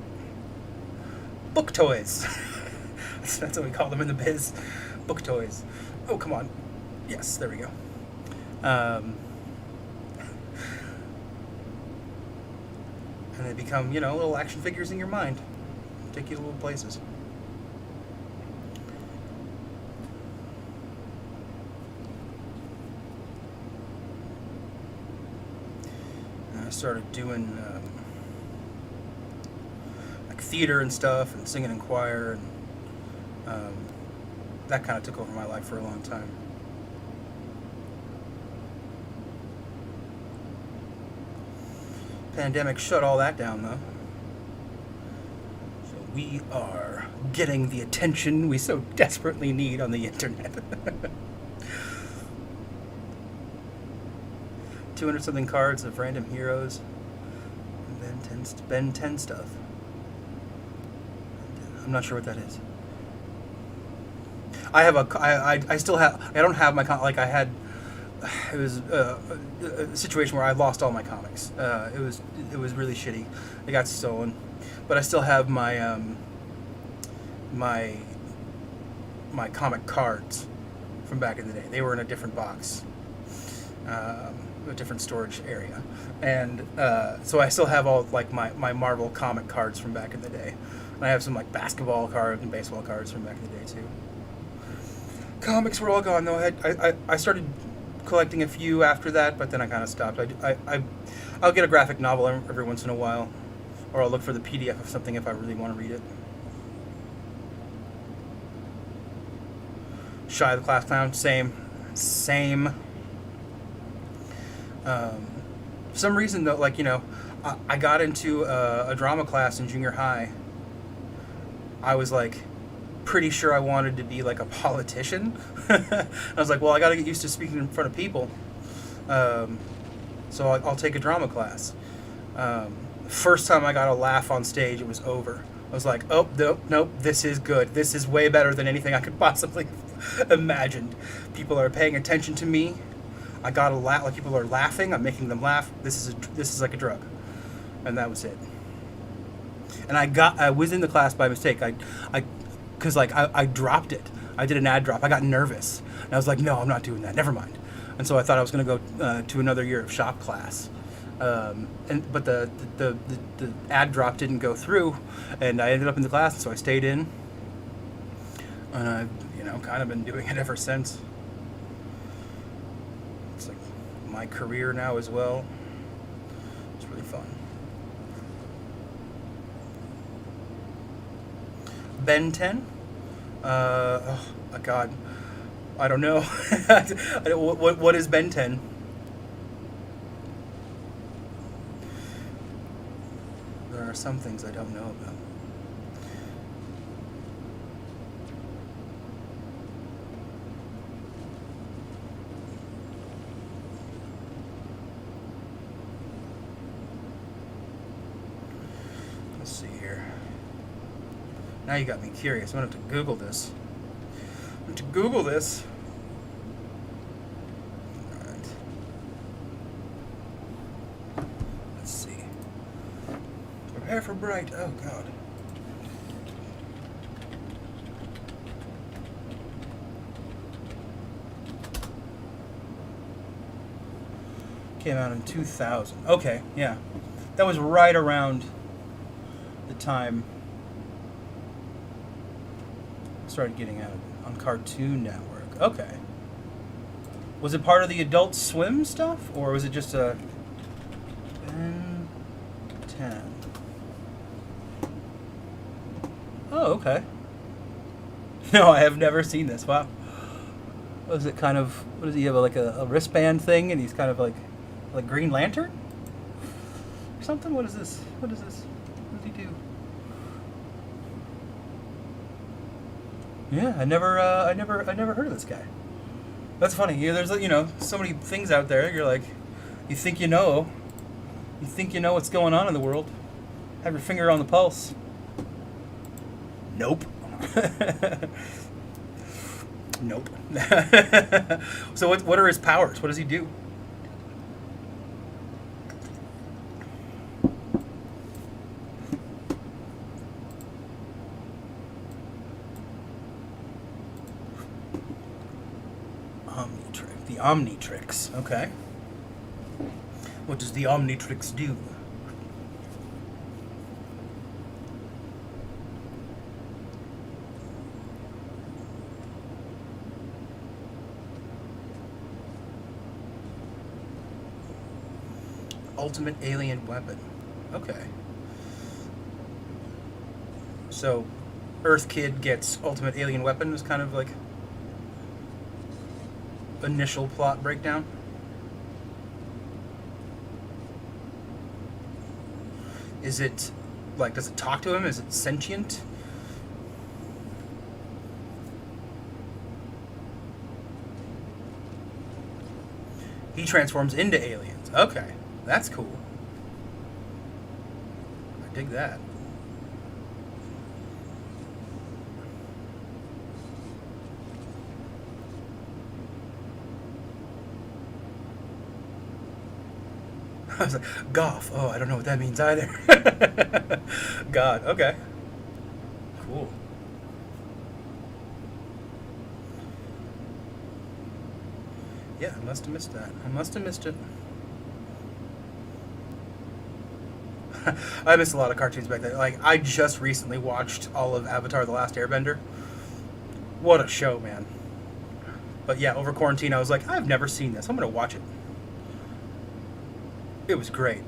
book toys. That's what we call them in the biz. Book toys. Oh, come on. Yes, there we go. And they become, little action figures in your mind. Take you to little places. I started doing theater and stuff, and singing in choir, and that kind of took over my life for a long time. Pandemic shut all that down, though. So we are getting the attention we so desperately need on the internet. 200 something cards of random heroes. Ben 10 stuff. I'm not sure what that is. I have I still have, I don't have my, like I had, it was a situation where I lost all my comics. It was really shitty. They got stolen. But I still have my, my comic cards from back in the day. They were in a different box. A different storage area, and so I still have all like my Marvel comic cards from back in the day. And I have some like basketball cards and baseball cards from back in the day too. Comics were all gone though. I started collecting a few after that, but then I kind of stopped. I'll get a graphic novel every once in a while, or I'll look for the PDF of something if I really want to read it. Shy the Class Clown, same. For some reason though, like, you know, I got into a drama class in junior high. I was like pretty sure I wanted to be like a politician. I was like, well, I got to get used to speaking in front of people. So I'll take a drama class. First time I got a laugh on stage, it was over. I was like, oh, nope, this is good. This is way better than anything I could possibly imagined. People are paying attention to me. I got a laugh, like people are laughing. I'm making them laugh. This is like a drug, and that was it. And I was in the class by mistake. Because I dropped it. I did an ad drop. I got nervous, and I was like, no, I'm not doing that. Never mind. And so I thought I was going to go to another year of shop class, but the ad drop didn't go through, and I ended up in the class, and so I stayed in, and I've kind of been doing it ever since. It's like my career now as well. It's really fun. Ben 10? Oh my God, I don't know. What is Ben 10? There are some things I don't know about. Let's see here. Now you got me curious. I'm going to have to Google this. Alright. Let's see. Prepare for bright. Oh, God. Came out in 2000. Okay, yeah. That was right around the time I started getting out on Cartoon Network. Okay. Was it part of the Adult Swim stuff, or was it just a Ben 10? Oh, okay. No, I have never seen this. Wow. What is it kind of, what does he have, like a wristband thing, and he's kind of like Green Lantern? Or something? What is this? What does he do? Yeah, I never heard of this guy. That's funny. There's so many things out there. You're like, you think you know what's going on in the world. Have your finger on the pulse. Nope. Nope. So what are his powers? What does he do? The Omnitrix. Okay. What does the Omnitrix do? Ultimate alien weapon. Okay. So, Earth Kid gets ultimate alien weapon is kind of like initial plot breakdown. Is it like, does it talk to him? Is it sentient? He transforms into aliens. Okay, that's cool. I dig that. I was like, Goth. Oh, I don't know what that means either. God. Okay. Cool. Yeah, I must have missed that. I must have missed it. I missed a lot of cartoons back then. Like, I just recently watched all of Avatar: The Last Airbender. What a show, man. But yeah, over quarantine, I was like, I've never seen this. I'm going to watch it. It was great.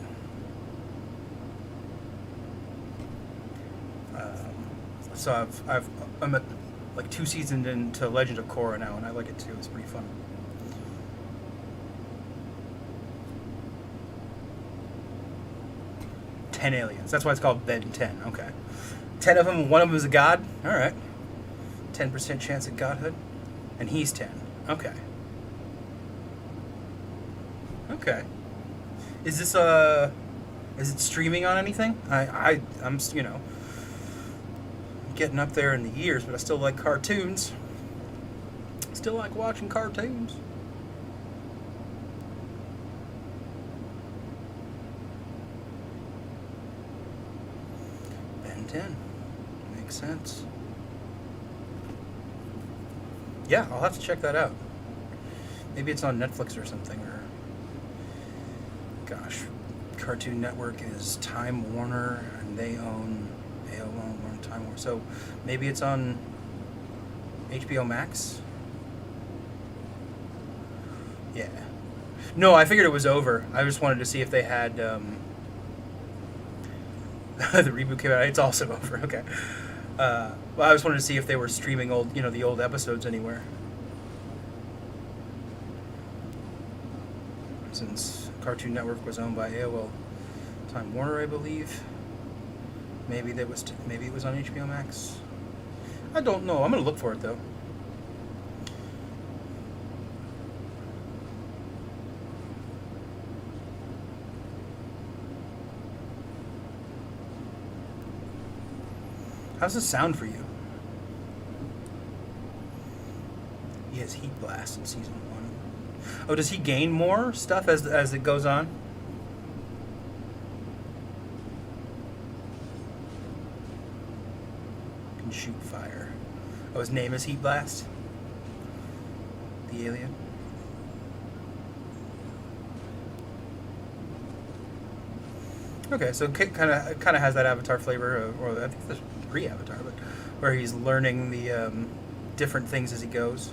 So I'm at like 2 seasons into Legend of Korra now, and I like it too. It's pretty fun. Ten aliens. That's why it's called Ben 10. Okay. 10 of them, one of them is a god. All right. 10% chance at godhood. And he's 10. Okay. Okay. Is this is it streaming on anything? I'm getting up there in the years, but I still like cartoons. Still like watching cartoons. Ben 10. Makes sense. Yeah, I'll have to check that out. Maybe it's on Netflix or something, or gosh, Cartoon Network is Time Warner, and they own Time Warner. So maybe it's on HBO Max. Yeah. No, I figured it was over. I just wanted to see if they had the reboot came out. It's also over. Okay. Well, I just wanted to see if they were streaming the old episodes anywhere. Since Cartoon Network was owned by AOL Time Warner, I believe. Maybe it was on HBO Max. I don't know. I'm gonna look for it though. How's this sound for you? He has Heat Blast in season 1. Oh, does he gain more stuff as it goes on? Can shoot fire. Oh, his name is Heat Blast? The alien? Okay, so it kind of has that Avatar flavor, or I think that's pre-Avatar, but where he's learning the different things as he goes.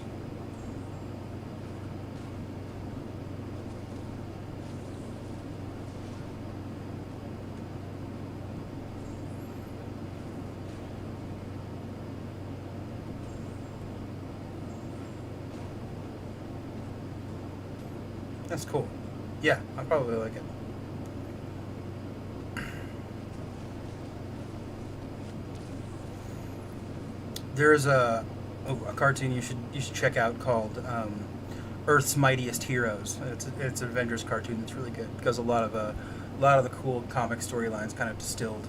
That's cool. Yeah, I probably like it. There's a cartoon you should check out called Earth's Mightiest Heroes. It's an Avengers cartoon that's really good because a lot of the cool comic storylines kind of distilled.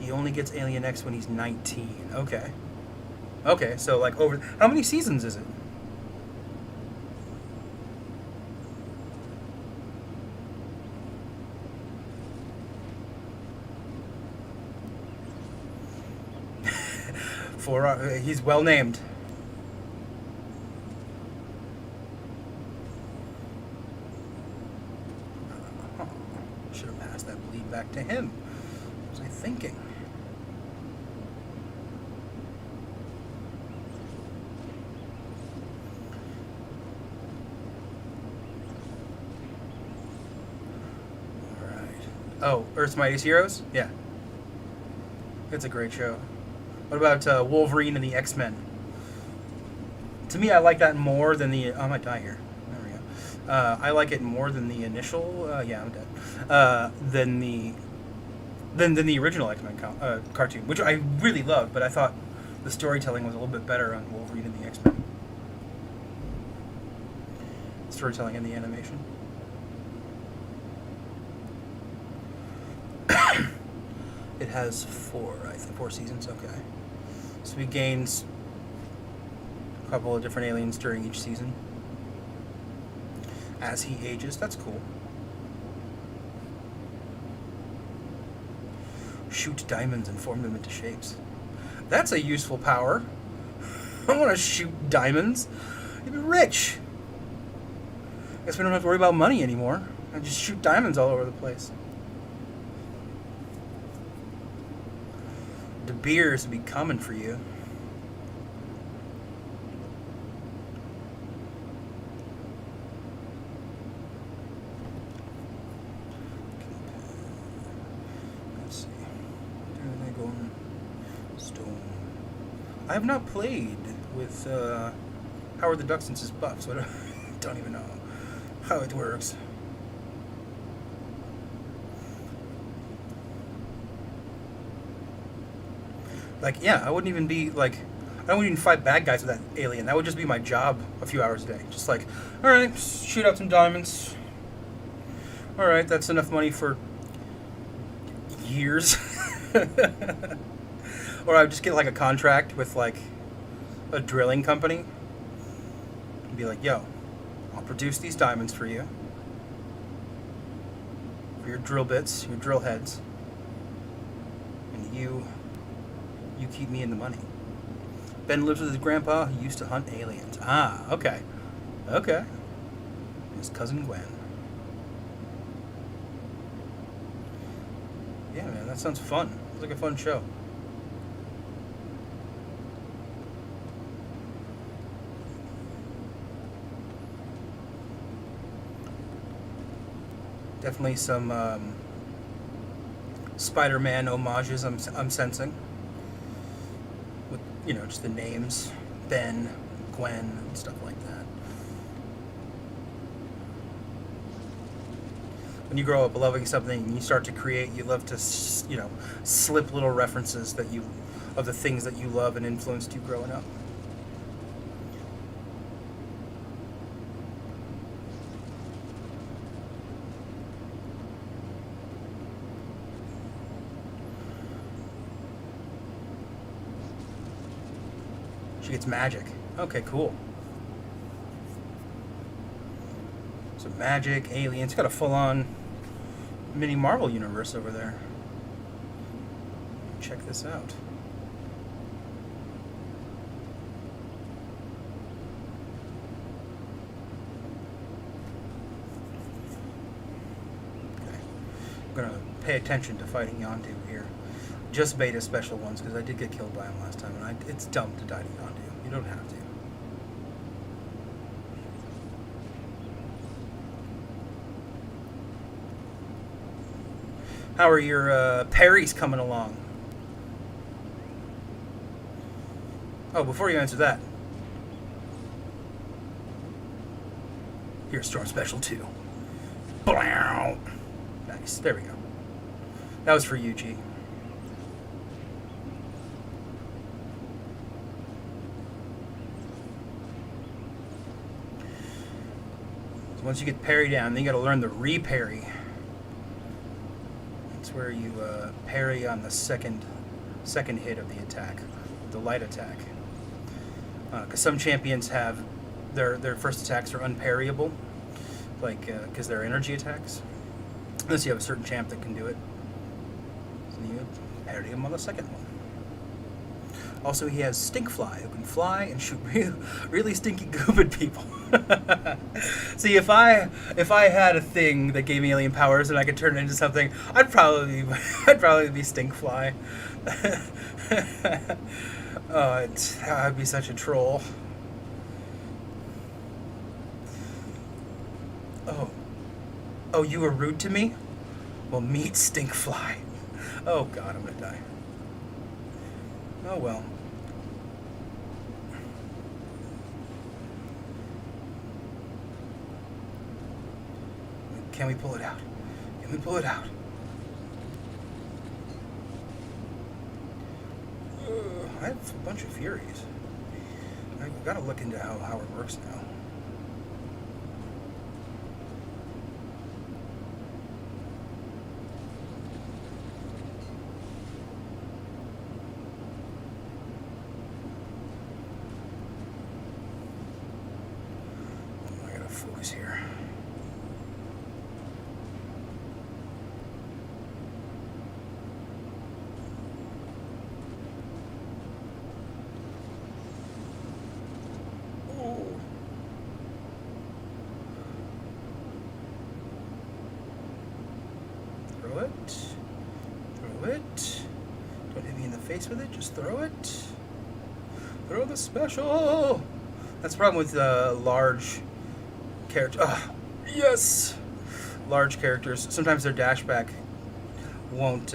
He only gets Alien X when he's 19. Okay, so like over how many seasons is it? He's well named. Should have passed that bleed back to him. What was I thinking? All right. Oh, Earth's Mightiest Heroes? Yeah. It's a great show. What about Wolverine and the X-Men? To me, I like that more than the... I might die here. There we go. I like it more than the initial... yeah, I'm dead. Than the original X-Men cartoon, which I really loved, but I thought the storytelling was a little bit better on Wolverine and the X-Men. storytelling in the animation. It has four seasons. Okay, so he gains a couple of different aliens during each season as he ages. That's cool. Shoot diamonds and form them into shapes. That's a useful power. I want to shoot diamonds. You'd be rich. Guess we don't have to worry about money anymore. I just shoot diamonds all over the place. The beers would be coming for you. Let's see. There they go. Stone. I have not played with Howard the Duck since his buff, so I don't even know how it works. Like, yeah, I wouldn't even be, like, I wouldn't even fight bad guys with that alien. That would just be my job a few hours a day. Just like, alright, shoot out some diamonds. Alright, that's enough money for years. Or I would just get, like, a contract with, like, a drilling company. And be like, yo, I'll produce these diamonds for you. For your drill bits, your drill heads. And you keep me in the money. Ben lives with his grandpa. He used to hunt aliens. Ah, okay. Okay. His cousin Gwen. Yeah, man, that sounds fun. It's like a fun show. Definitely some Spider-Man homages I'm sensing. With, you know, just the names, Ben, Gwen, and stuff like that. When you grow up loving something and you start to create, you love to, you know, slip little references of the things that you love and influenced you growing up. She gets magic. Okay, cool. So magic, aliens. Got a full-on mini Marvel universe over there. Check this out. Okay. I'm gonna pay attention to fighting Yondu here. Just beta special ones, because I did get killed by him last time, and it's dumb to die to Yondu. You don't have to. How are your parries coming along? Oh, before you answer that, here's Storm Special 2. Blow! Nice. There we go. That was for you, G. Once you get parry down, then you got to learn the re-parry. It's where you parry on the second hit of the attack, the light attack. Because some champions have their first attacks are unparryable, like because they're energy attacks. Unless you have a certain champ that can do it, so you parry him on the second one. Also, he has Stinkfly, who can fly and shoot really stinky goop at people. See, if I had a thing that gave me alien powers and I could turn it into something, I'd probably be Stinkfly. Oh, I'd be such a troll. Oh, you were rude to me? Well, meet Stinkfly. Oh God, I'm gonna die. Oh well. Can we pull it out? Can we pull it out? I have a bunch of Furies. I've got to look into how it works now. focus here. Oh. Throw it. Throw it. Don't hit me in the face with it, just throw it. Throw the special! That's the problem with large characters. Yes! Large characters. Sometimes their dashback won't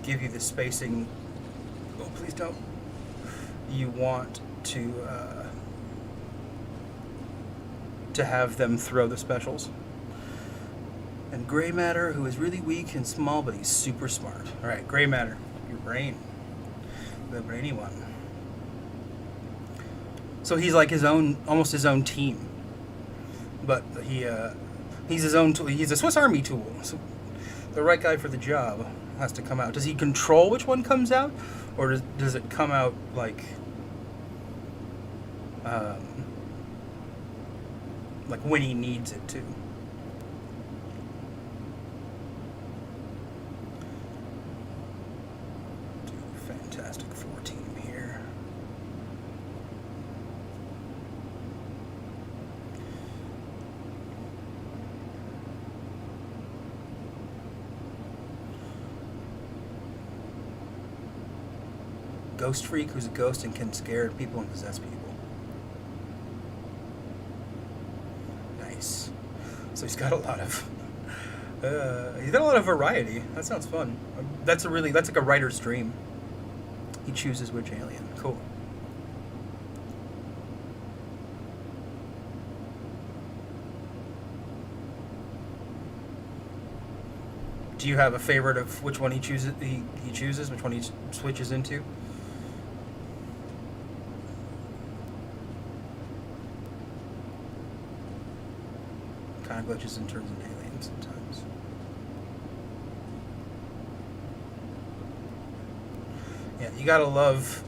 give you the spacing. Oh, please don't. You want to have them throw the specials. And Gray Matter, who is really weak and small, but he's super smart. Alright, Gray Matter, your brain. The brainy one. So he's like his own, almost his own team. But he's his own tool. He's a Swiss Army tool. So the right guy for the job has to come out. Does he control which one comes out? Or does it come out like when he needs it to? Fantastic 14 here. Ghost Freak, who's a ghost and can scare people and possess people. Nice. So he's got a lot of variety. That sounds fun. That's like a writer's dream. He chooses which alien. Cool. Do you have a favorite of which one he chooses? He chooses which one he switches into. Kind of glitches and turns into aliens sometimes. Yeah, you gotta love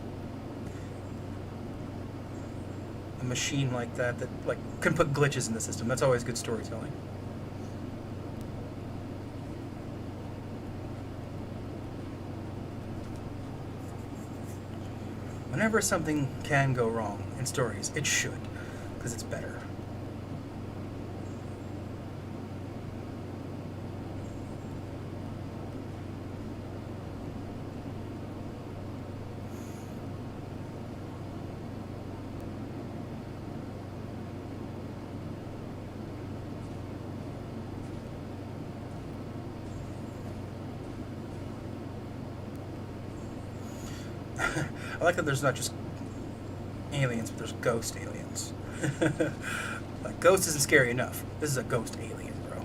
a machine like that like can put glitches in the system. That's always good storytelling. Whenever something can go wrong in stories, it should, because it's better. I like that there's not just aliens, but there's ghost aliens. Like, ghost isn't scary enough. This is a ghost alien, bro.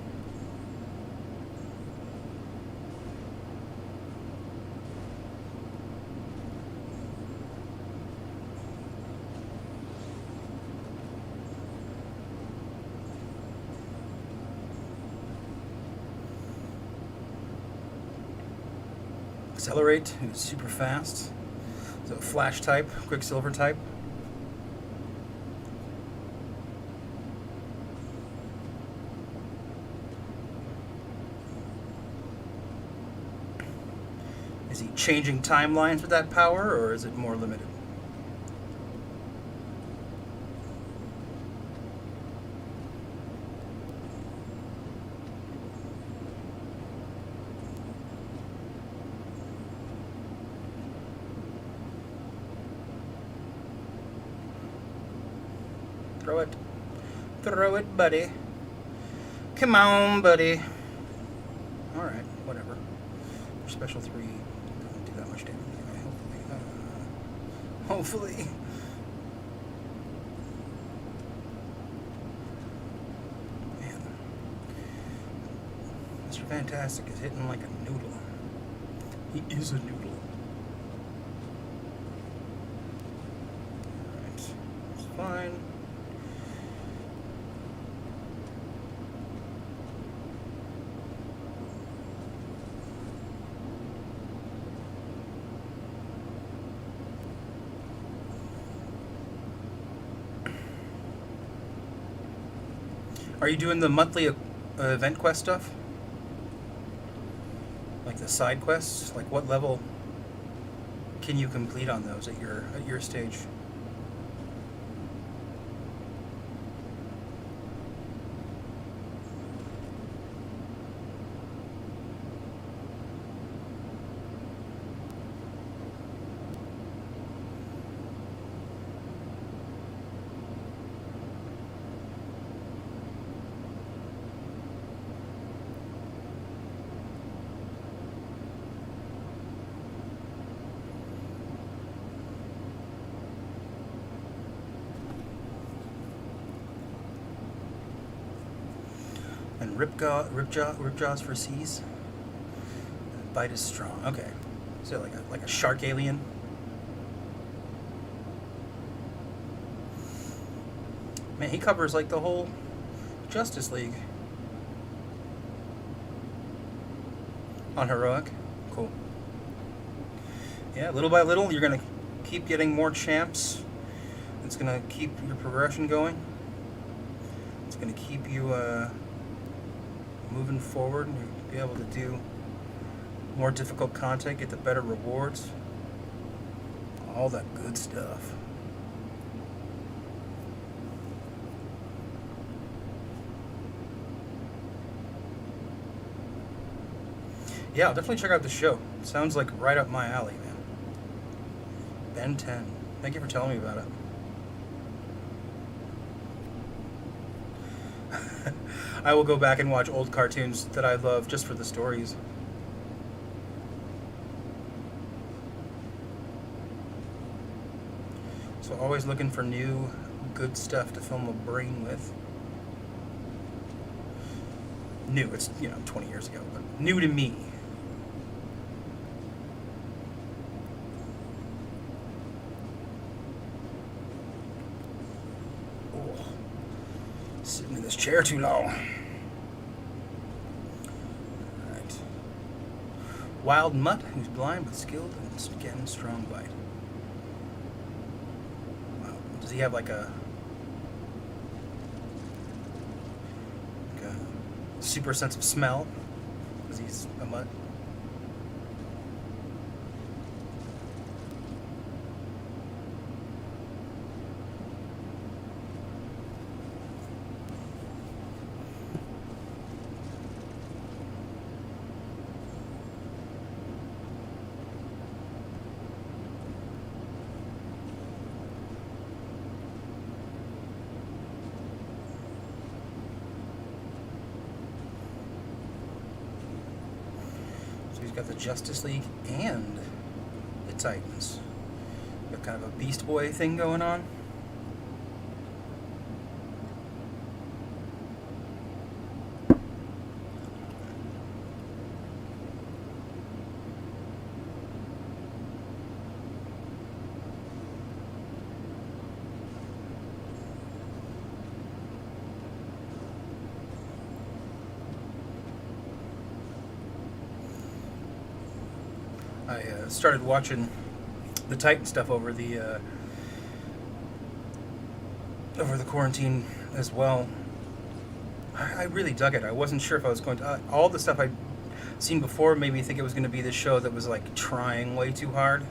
Accelerate, who's super fast. So flash type, Quicksilver type. Is he changing timelines with that power, or is it more limited? Throw it. Throw it, buddy. Come on, buddy. Alright, whatever. For special 3, don't do that much damage anyway, hopefully. Hopefully. Man. Mr. Fantastic is hitting like a noodle. He is a noodle. Alright. It's fine. Are you doing the monthly event quest stuff? Like the side quests? Like what level can you complete on those at your stage? And Ripjaws for seas. And bite is strong. Okay, so like a shark alien. Man, he covers like the whole Justice League on heroic. Cool. Yeah, little by little, you're gonna keep getting more champs. It's gonna keep your progression going. It's gonna keep you moving forward, and you'll be able to do more difficult content, get the better rewards, all that good stuff. Yeah, I'll definitely check out the show. Sounds like right up my alley, man. Ben 10. Thank you for telling me about it. I will go back and watch old cartoons that I love just for the stories. So always looking for new, good stuff to fill my brain with. New, it's, 20 years ago, but new to me. Oh, sitting in this chair too long. Alright. Wild Mutt, who's blind but skilled and again strong bite. Wow. Does he have like a super sense of smell? Because he's a mutt. He's got the Justice League and the Titans. Got kind of a Beast Boy thing going on. I started watching the Titan stuff over the quarantine as well. I really dug it. I wasn't sure if I was going to... all the stuff I'd seen before made me think it was going to be this show that was like trying way too hard.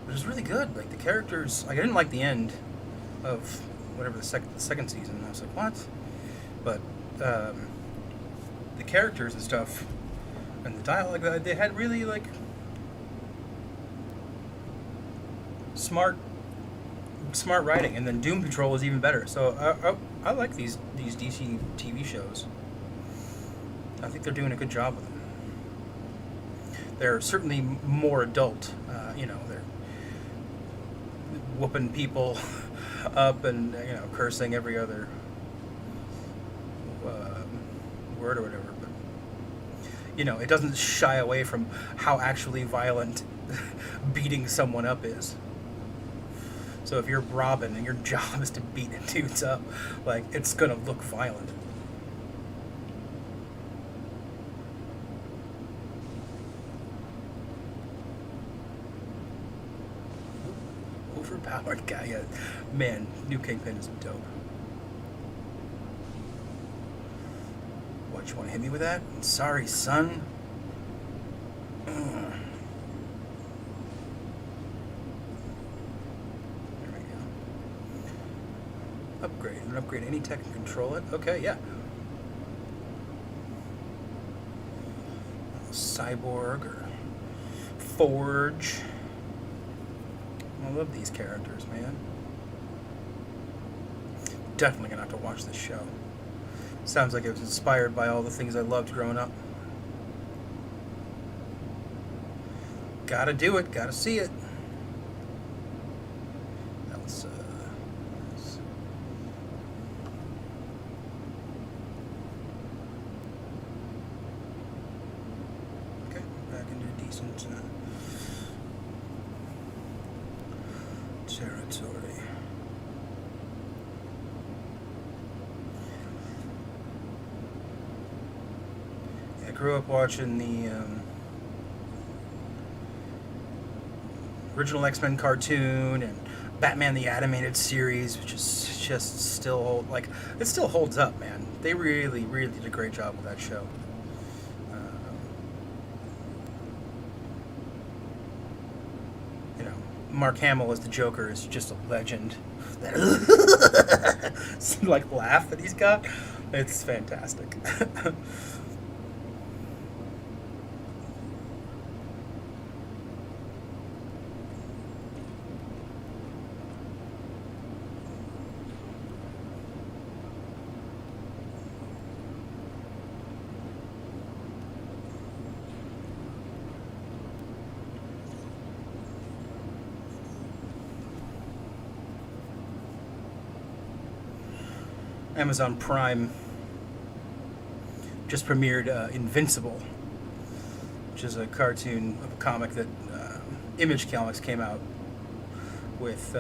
But it was really good. Like the characters... I didn't like the end of whatever the second season. I was like, what? But the characters and stuff and the dialogue, they had really like... smart writing, and then Doom Patrol was even better. So I like these DC TV shows. I think they're doing a good job with them. They're certainly more adult. They're whooping people up and cursing every other word or whatever. But it doesn't shy away from how actually violent beating someone up is. So if you're Robin and your job is to beat dudes up, like, it's gonna look violent. Overpowered guy, yeah. Man, new Kingpin is dope. What, you want to hit me with that? Sorry, son. There we go. Upgrade. And upgrade any tech and control it. Okay, yeah. Cyborg or Forge. I love these characters, man. Definitely gonna have to watch this show. Sounds like it was inspired by all the things I loved growing up. Gotta do it, gotta see it. That was, nice. Okay, back into decent territory. I grew up watching the original X-Men cartoon and Batman the Animated Series, which is just still, like, it still holds up, man. They really, really did a great job with that show. You know, Mark Hamill as the Joker is just a legend. That like laugh that he's got, it's fantastic. Amazon Prime just premiered Invincible, which is a cartoon of a comic that Image Comics came out with,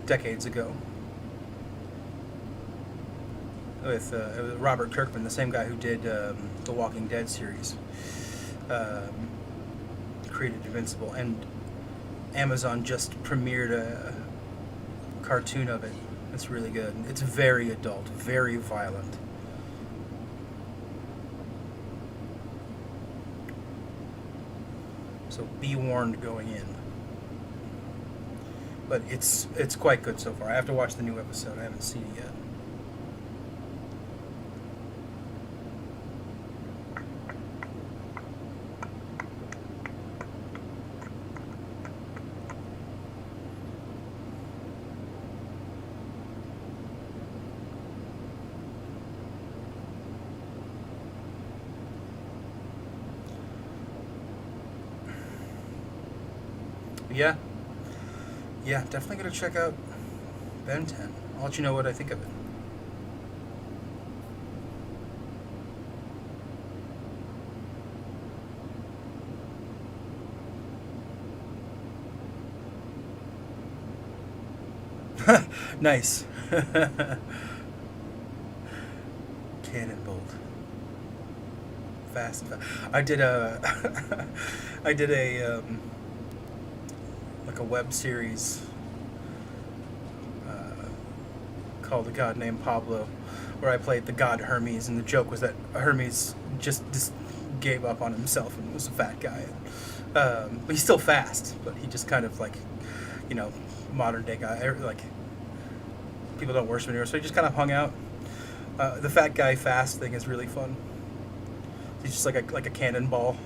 decades ago. With Robert Kirkman, the same guy who did the Walking Dead series, created Invincible, and Amazon just premiered a cartoon of it. It's really good. It's very adult, very violent. So be warned going in. But it's quite good so far. I have to watch the new episode. I haven't seen it yet. Yeah, definitely gonna check out Ben 10. I'll let you know what I think of it. Nice. Cannonbolt. Fast. I did a like a web series called The God Named Pablo, where I played the god Hermes, and the joke was that Hermes just gave up on himself and was a fat guy. But he's still fast, but he just kind of like, modern day guy. Like, people don't worship him anymore, so he just kind of hung out. The fat guy fast thing is really fun. He's just like a cannonball.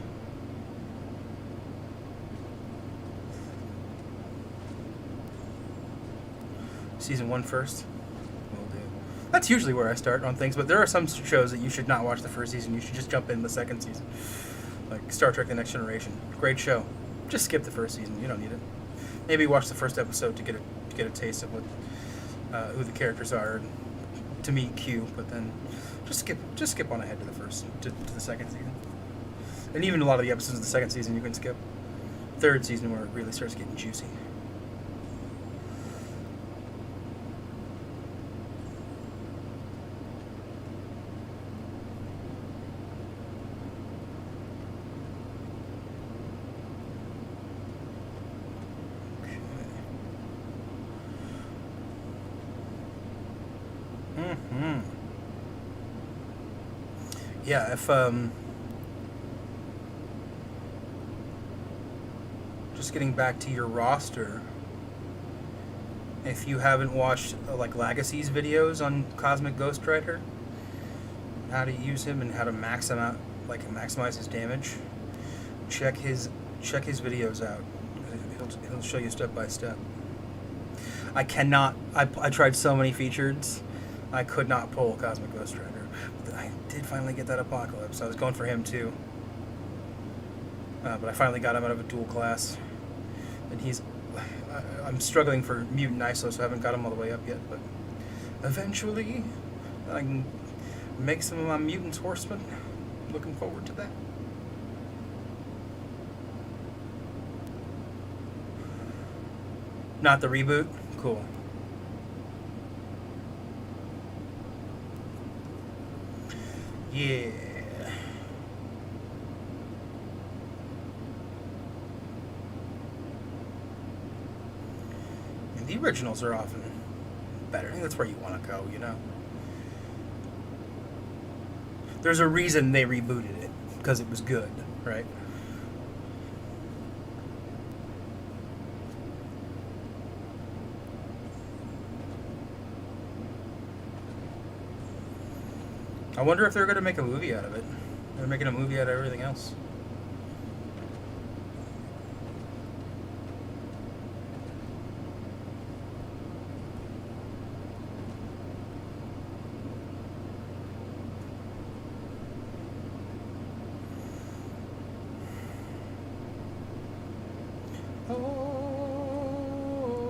Season 1 first. Will do. That's usually where I start on things, but there are some shows that you should not watch the first season. You should just jump in the second season. Like Star Trek The Next Generation. Great show. Just skip the first season. You don't need it. Maybe watch the first episode to get a taste of what who the characters are, and to meet Q, but then just skip on ahead to the second season. And even a lot of the episodes of the second season you can skip. Third season where it really starts getting juicy. Yeah, if just getting back to your roster, if you haven't watched like Legacy's videos on Cosmic Ghost Rider, how to use him and how to maximize his damage, check his videos out. He'll show you step by step. I cannot. I tried so many features. I could not pull Cosmic Ghost Rider. But I did finally get that Apocalypse. I was going for him too. But I finally got him out of a dual class. And I'm struggling for Mutant ISO, so I haven't got him all the way up yet. But eventually, I can make some of my Mutants Horsemen. Looking forward to that. Not the reboot? Cool. Yeah. And the originals are often better. I think that's where you want to go, you know? There's a reason they rebooted it, because it was good, right? I wonder if they're going to make a movie out of it. They're making a movie out of everything else. All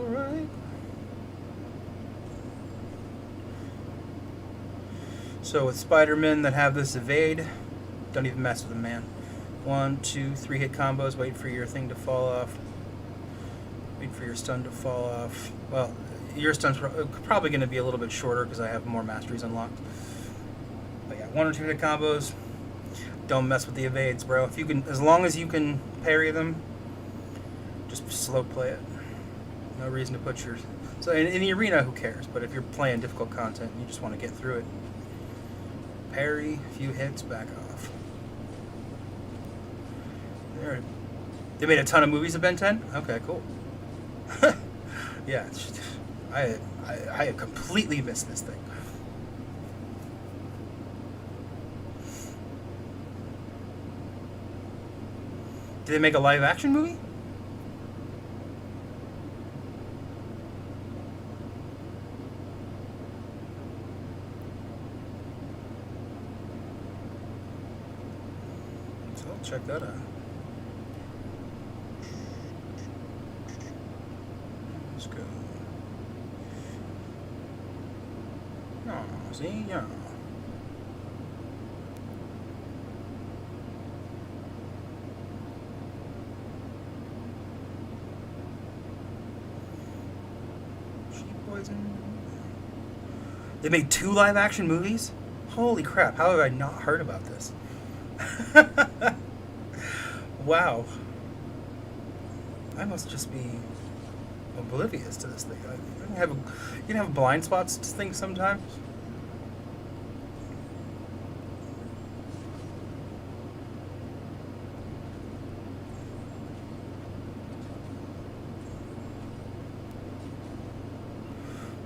right. So with Spider-Men that have this evade, don't even mess with them, man. 1, 2, 3 hit combos. Wait for your thing to fall off. Wait for your stun to fall off. Well, your stun's probably going to be a little bit shorter because I have more masteries unlocked. But yeah, 1 or 2 hit combos. Don't mess with the evades, bro. If you can, as long as you can parry them, just slow play it. No reason to put your... So in the arena, who cares? But if you're playing difficult content, you just want to get through it. Parry, a few hits, back off. There. They made a ton of movies of Ben 10? Okay, cool. Yeah, it's just, I completely missed this thing. Did they make a live action movie? So I'll check that out. Let's go. Oh, see? Yeah. They made 2 live action movies? Holy crap, how have I not heard about this? Wow. I must just be oblivious to this thing. You can have blind spots to things sometimes.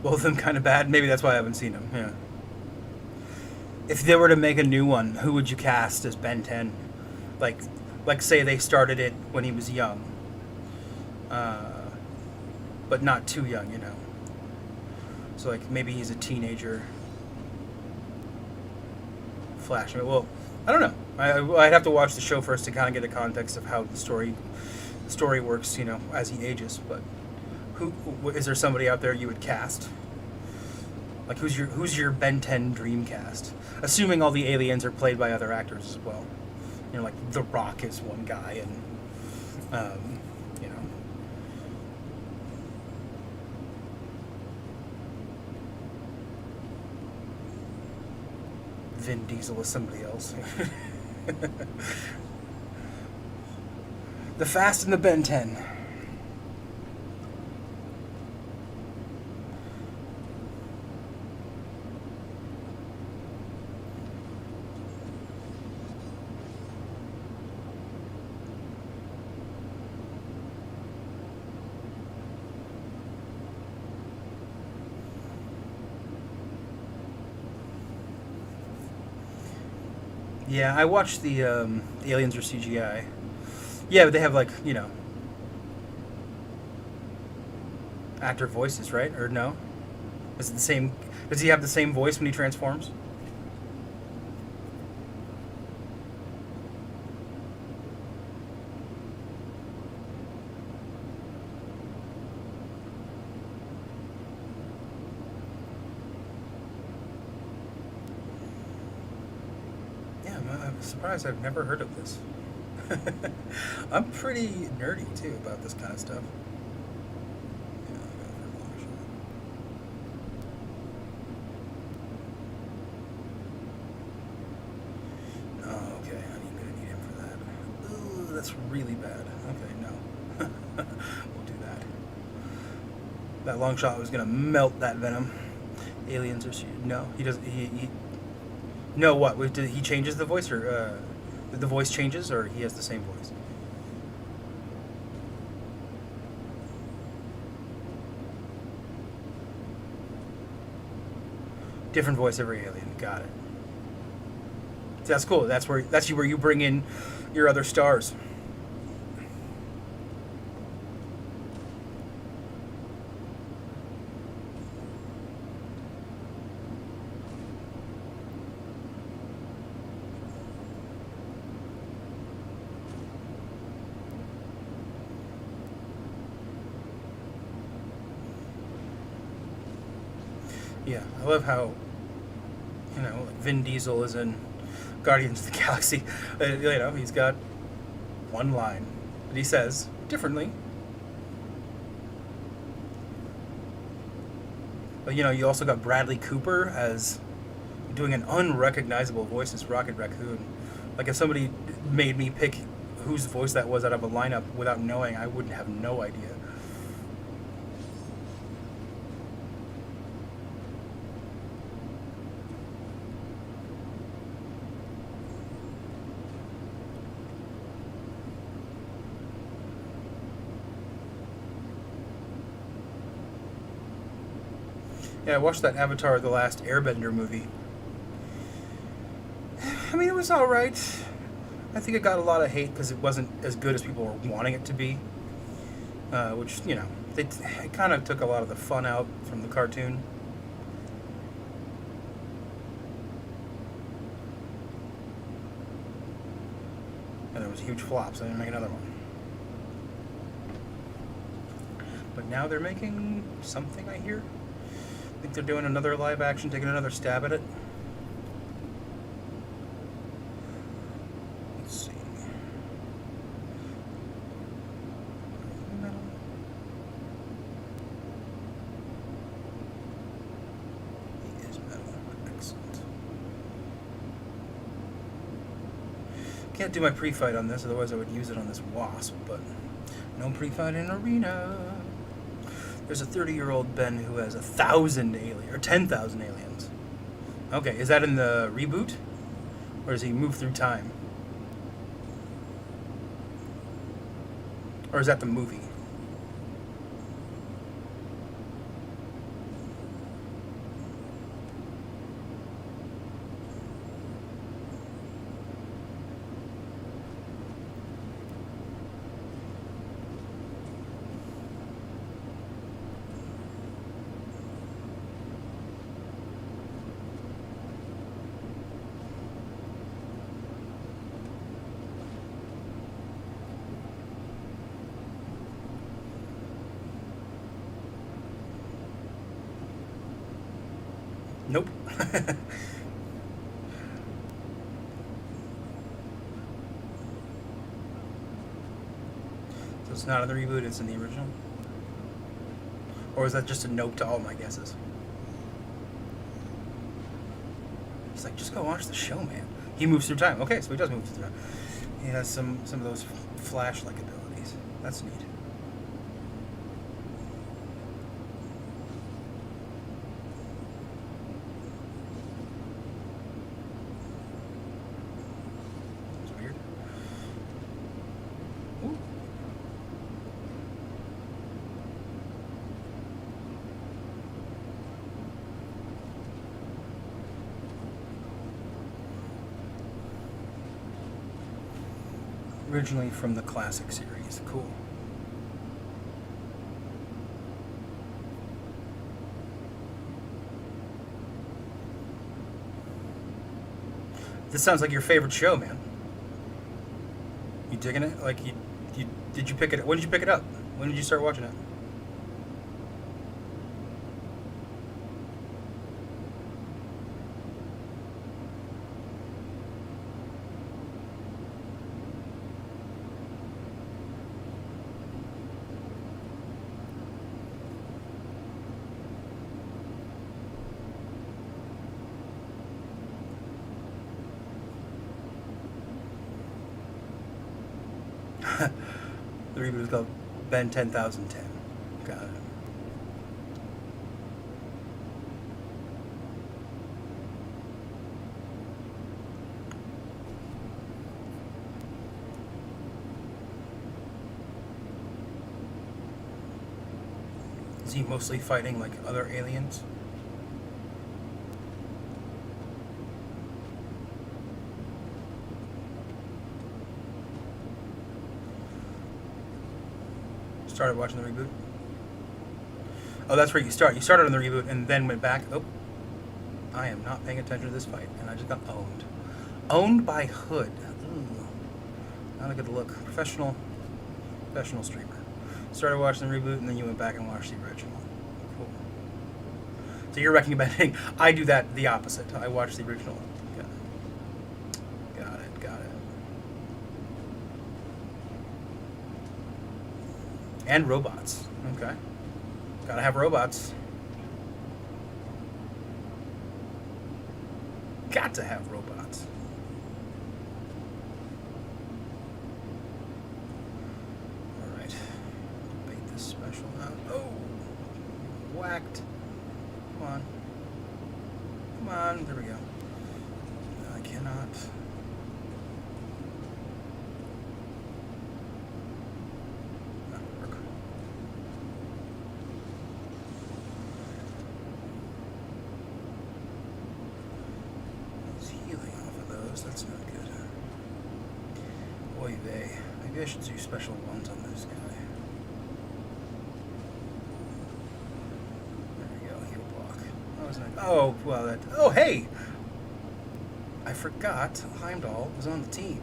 Both of them kind of bad. Maybe that's why I haven't seen them. Yeah. If they were to make a new one, who would you cast as Ben 10? Like say they started it when he was young, but not too young, you know. So like maybe he's a teenager. Flash. Well, I don't know. I'd have to watch the show first to kind of get a context of how the story works, you know, as he ages. But who is there somebody out there you would cast? Like who's your Ben 10 dream cast? Assuming all the aliens are played by other actors as well. You know, like The Rock is one guy, and you know, Vin Diesel is somebody else. The Fast and the Ben 10. Yeah, I watched the aliens are CGI. Yeah, but they have like actor voices, right? Or no? Is it the same? Does he have the same voice when he transforms? Yeah, I'm surprised I've never heard of this. I'm pretty nerdy too about this kind of stuff. Yeah, I'll go for a long shot. Oh, okay. I'm gonna need him for that. Ooh, that's really bad. Okay, no. We'll do that. That long shot was gonna melt that venom. Aliens are no. He doesn't. He no. What? Did he changes the voice or the voice changes or he has the same voice? Different voice every alien. Got it. That's cool. That's where you bring in your other stars. Yeah, I love how like Vin Diesel is in Guardians of the Galaxy. He's got one line that he says differently. But you also got Bradley Cooper as doing an unrecognizable voice as Rocket Raccoon. Like if somebody made me pick whose voice that was out of a lineup without knowing, I wouldn't have no idea. Yeah, I watched that Avatar: The Last Airbender movie. I mean, it was all right. I think it got a lot of hate because it wasn't as good as people were wanting it to be. Which it kind of took a lot of the fun out from the cartoon. And it was a huge flop, so I didn't make another one. But now they're making something, I hear. I think they're doing another live action, taking another stab at it. Let's see. He is metal. Excellent. Can't do my pre-fight on this, otherwise I would use it on this wasp, but no pre-fight in arena. There's a 30-year-old Ben who has 1,000 aliens, or 10,000 aliens. Okay, is that in the reboot? Or does he move through time? Or is that the movie? Nope. So it's not in the reboot, it's in the original? Or is that just a note to all my guesses? He's like, just go watch the show, man. He moves through time. Okay, so he does move through time. He has some of those Flash-like abilities. That's neat. Originally from the classic series. Cool. This sounds like your favorite show, man. You digging it? Like did you pick it? When did you pick it up? When did you start watching it? The reboot is called Ben 10,010. Got it. Is he mostly fighting like other aliens? Started watching the reboot. Oh, that's where you start. You started on the reboot and then went back. Oh, I am not paying attention to this fight, and I just got owned. Owned by Hood. Ooh, not a good look. Professional streamer. Started watching the reboot and then you went back and watched the original. Cool. So you're recommending? I do that the opposite. I watch the original. Got it. And robots. Okay. Gotta have robots. Got to have robots. Alright. Debate this special out. Oh! Whacked. Come on. There we go. I cannot. That's not good. Oy vey. Maybe I should do special ones on this guy. There we go. Heal block. That was nice. Oh, well, that. Oh, hey! I forgot Heimdall was on the team.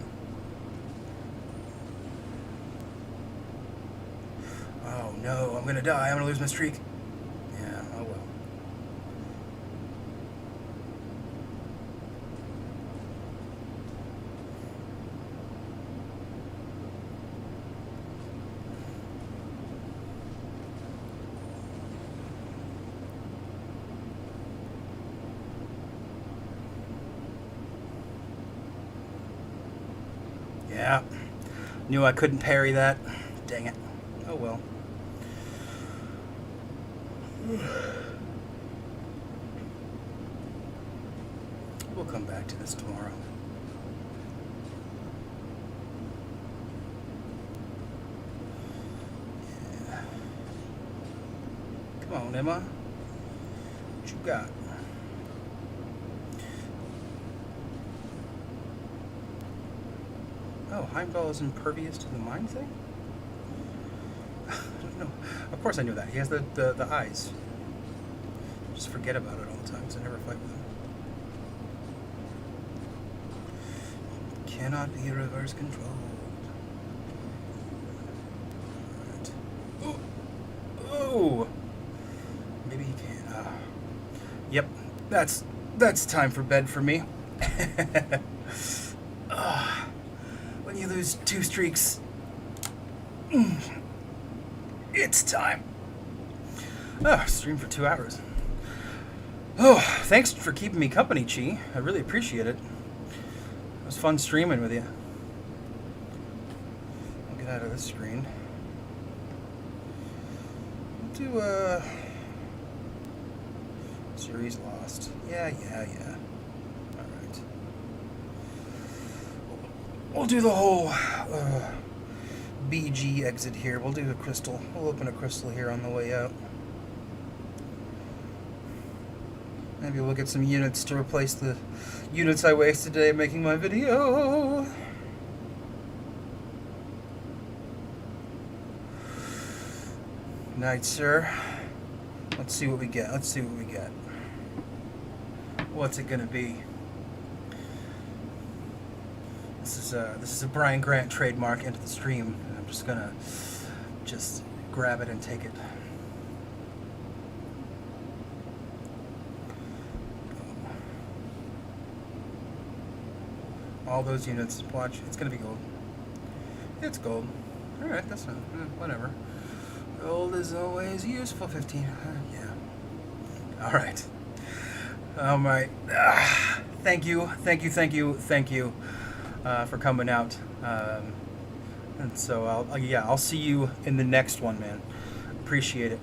Oh, no. I'm gonna die. I'm gonna lose my streak. Yeah, oh well. Yeah, knew I couldn't parry that. Dang it. Oh well. We'll come back to this tomorrow. Yeah. Come on, Emma. What you got? Oh, Heimdall is impervious to the mind thing? I don't know. Of course I knew that. He has the eyes. Just forget about it all the time because I never fight with him. Cannot be reverse controlled. Alright. Oh! Maybe he can. Yep. That's time for bed for me. When you lose 2 streaks, it's time. Oh, stream for 2 hours. Oh, thanks for keeping me company, Chi. I really appreciate it. It was fun streaming with you. I'll get out of this screen. Do series lost. Yeah. Alright. We'll do the whole BG exit here. We'll do a crystal. We'll open a crystal here on the way out. Maybe we'll get some units to replace the units I wasted today making my video. night, sir. Let's see what we get. Let's see what we get. What's it gonna be? This is a Brian Grant trademark into the stream, and I'm just gonna grab it and take it. All those units. Watch. It's gonna be gold. It's gold. All right. That's not. Whatever. Gold is always useful. 15. Yeah. All right. All right. Thank you for coming out. And so I'll see you in the next one, man. Appreciate it.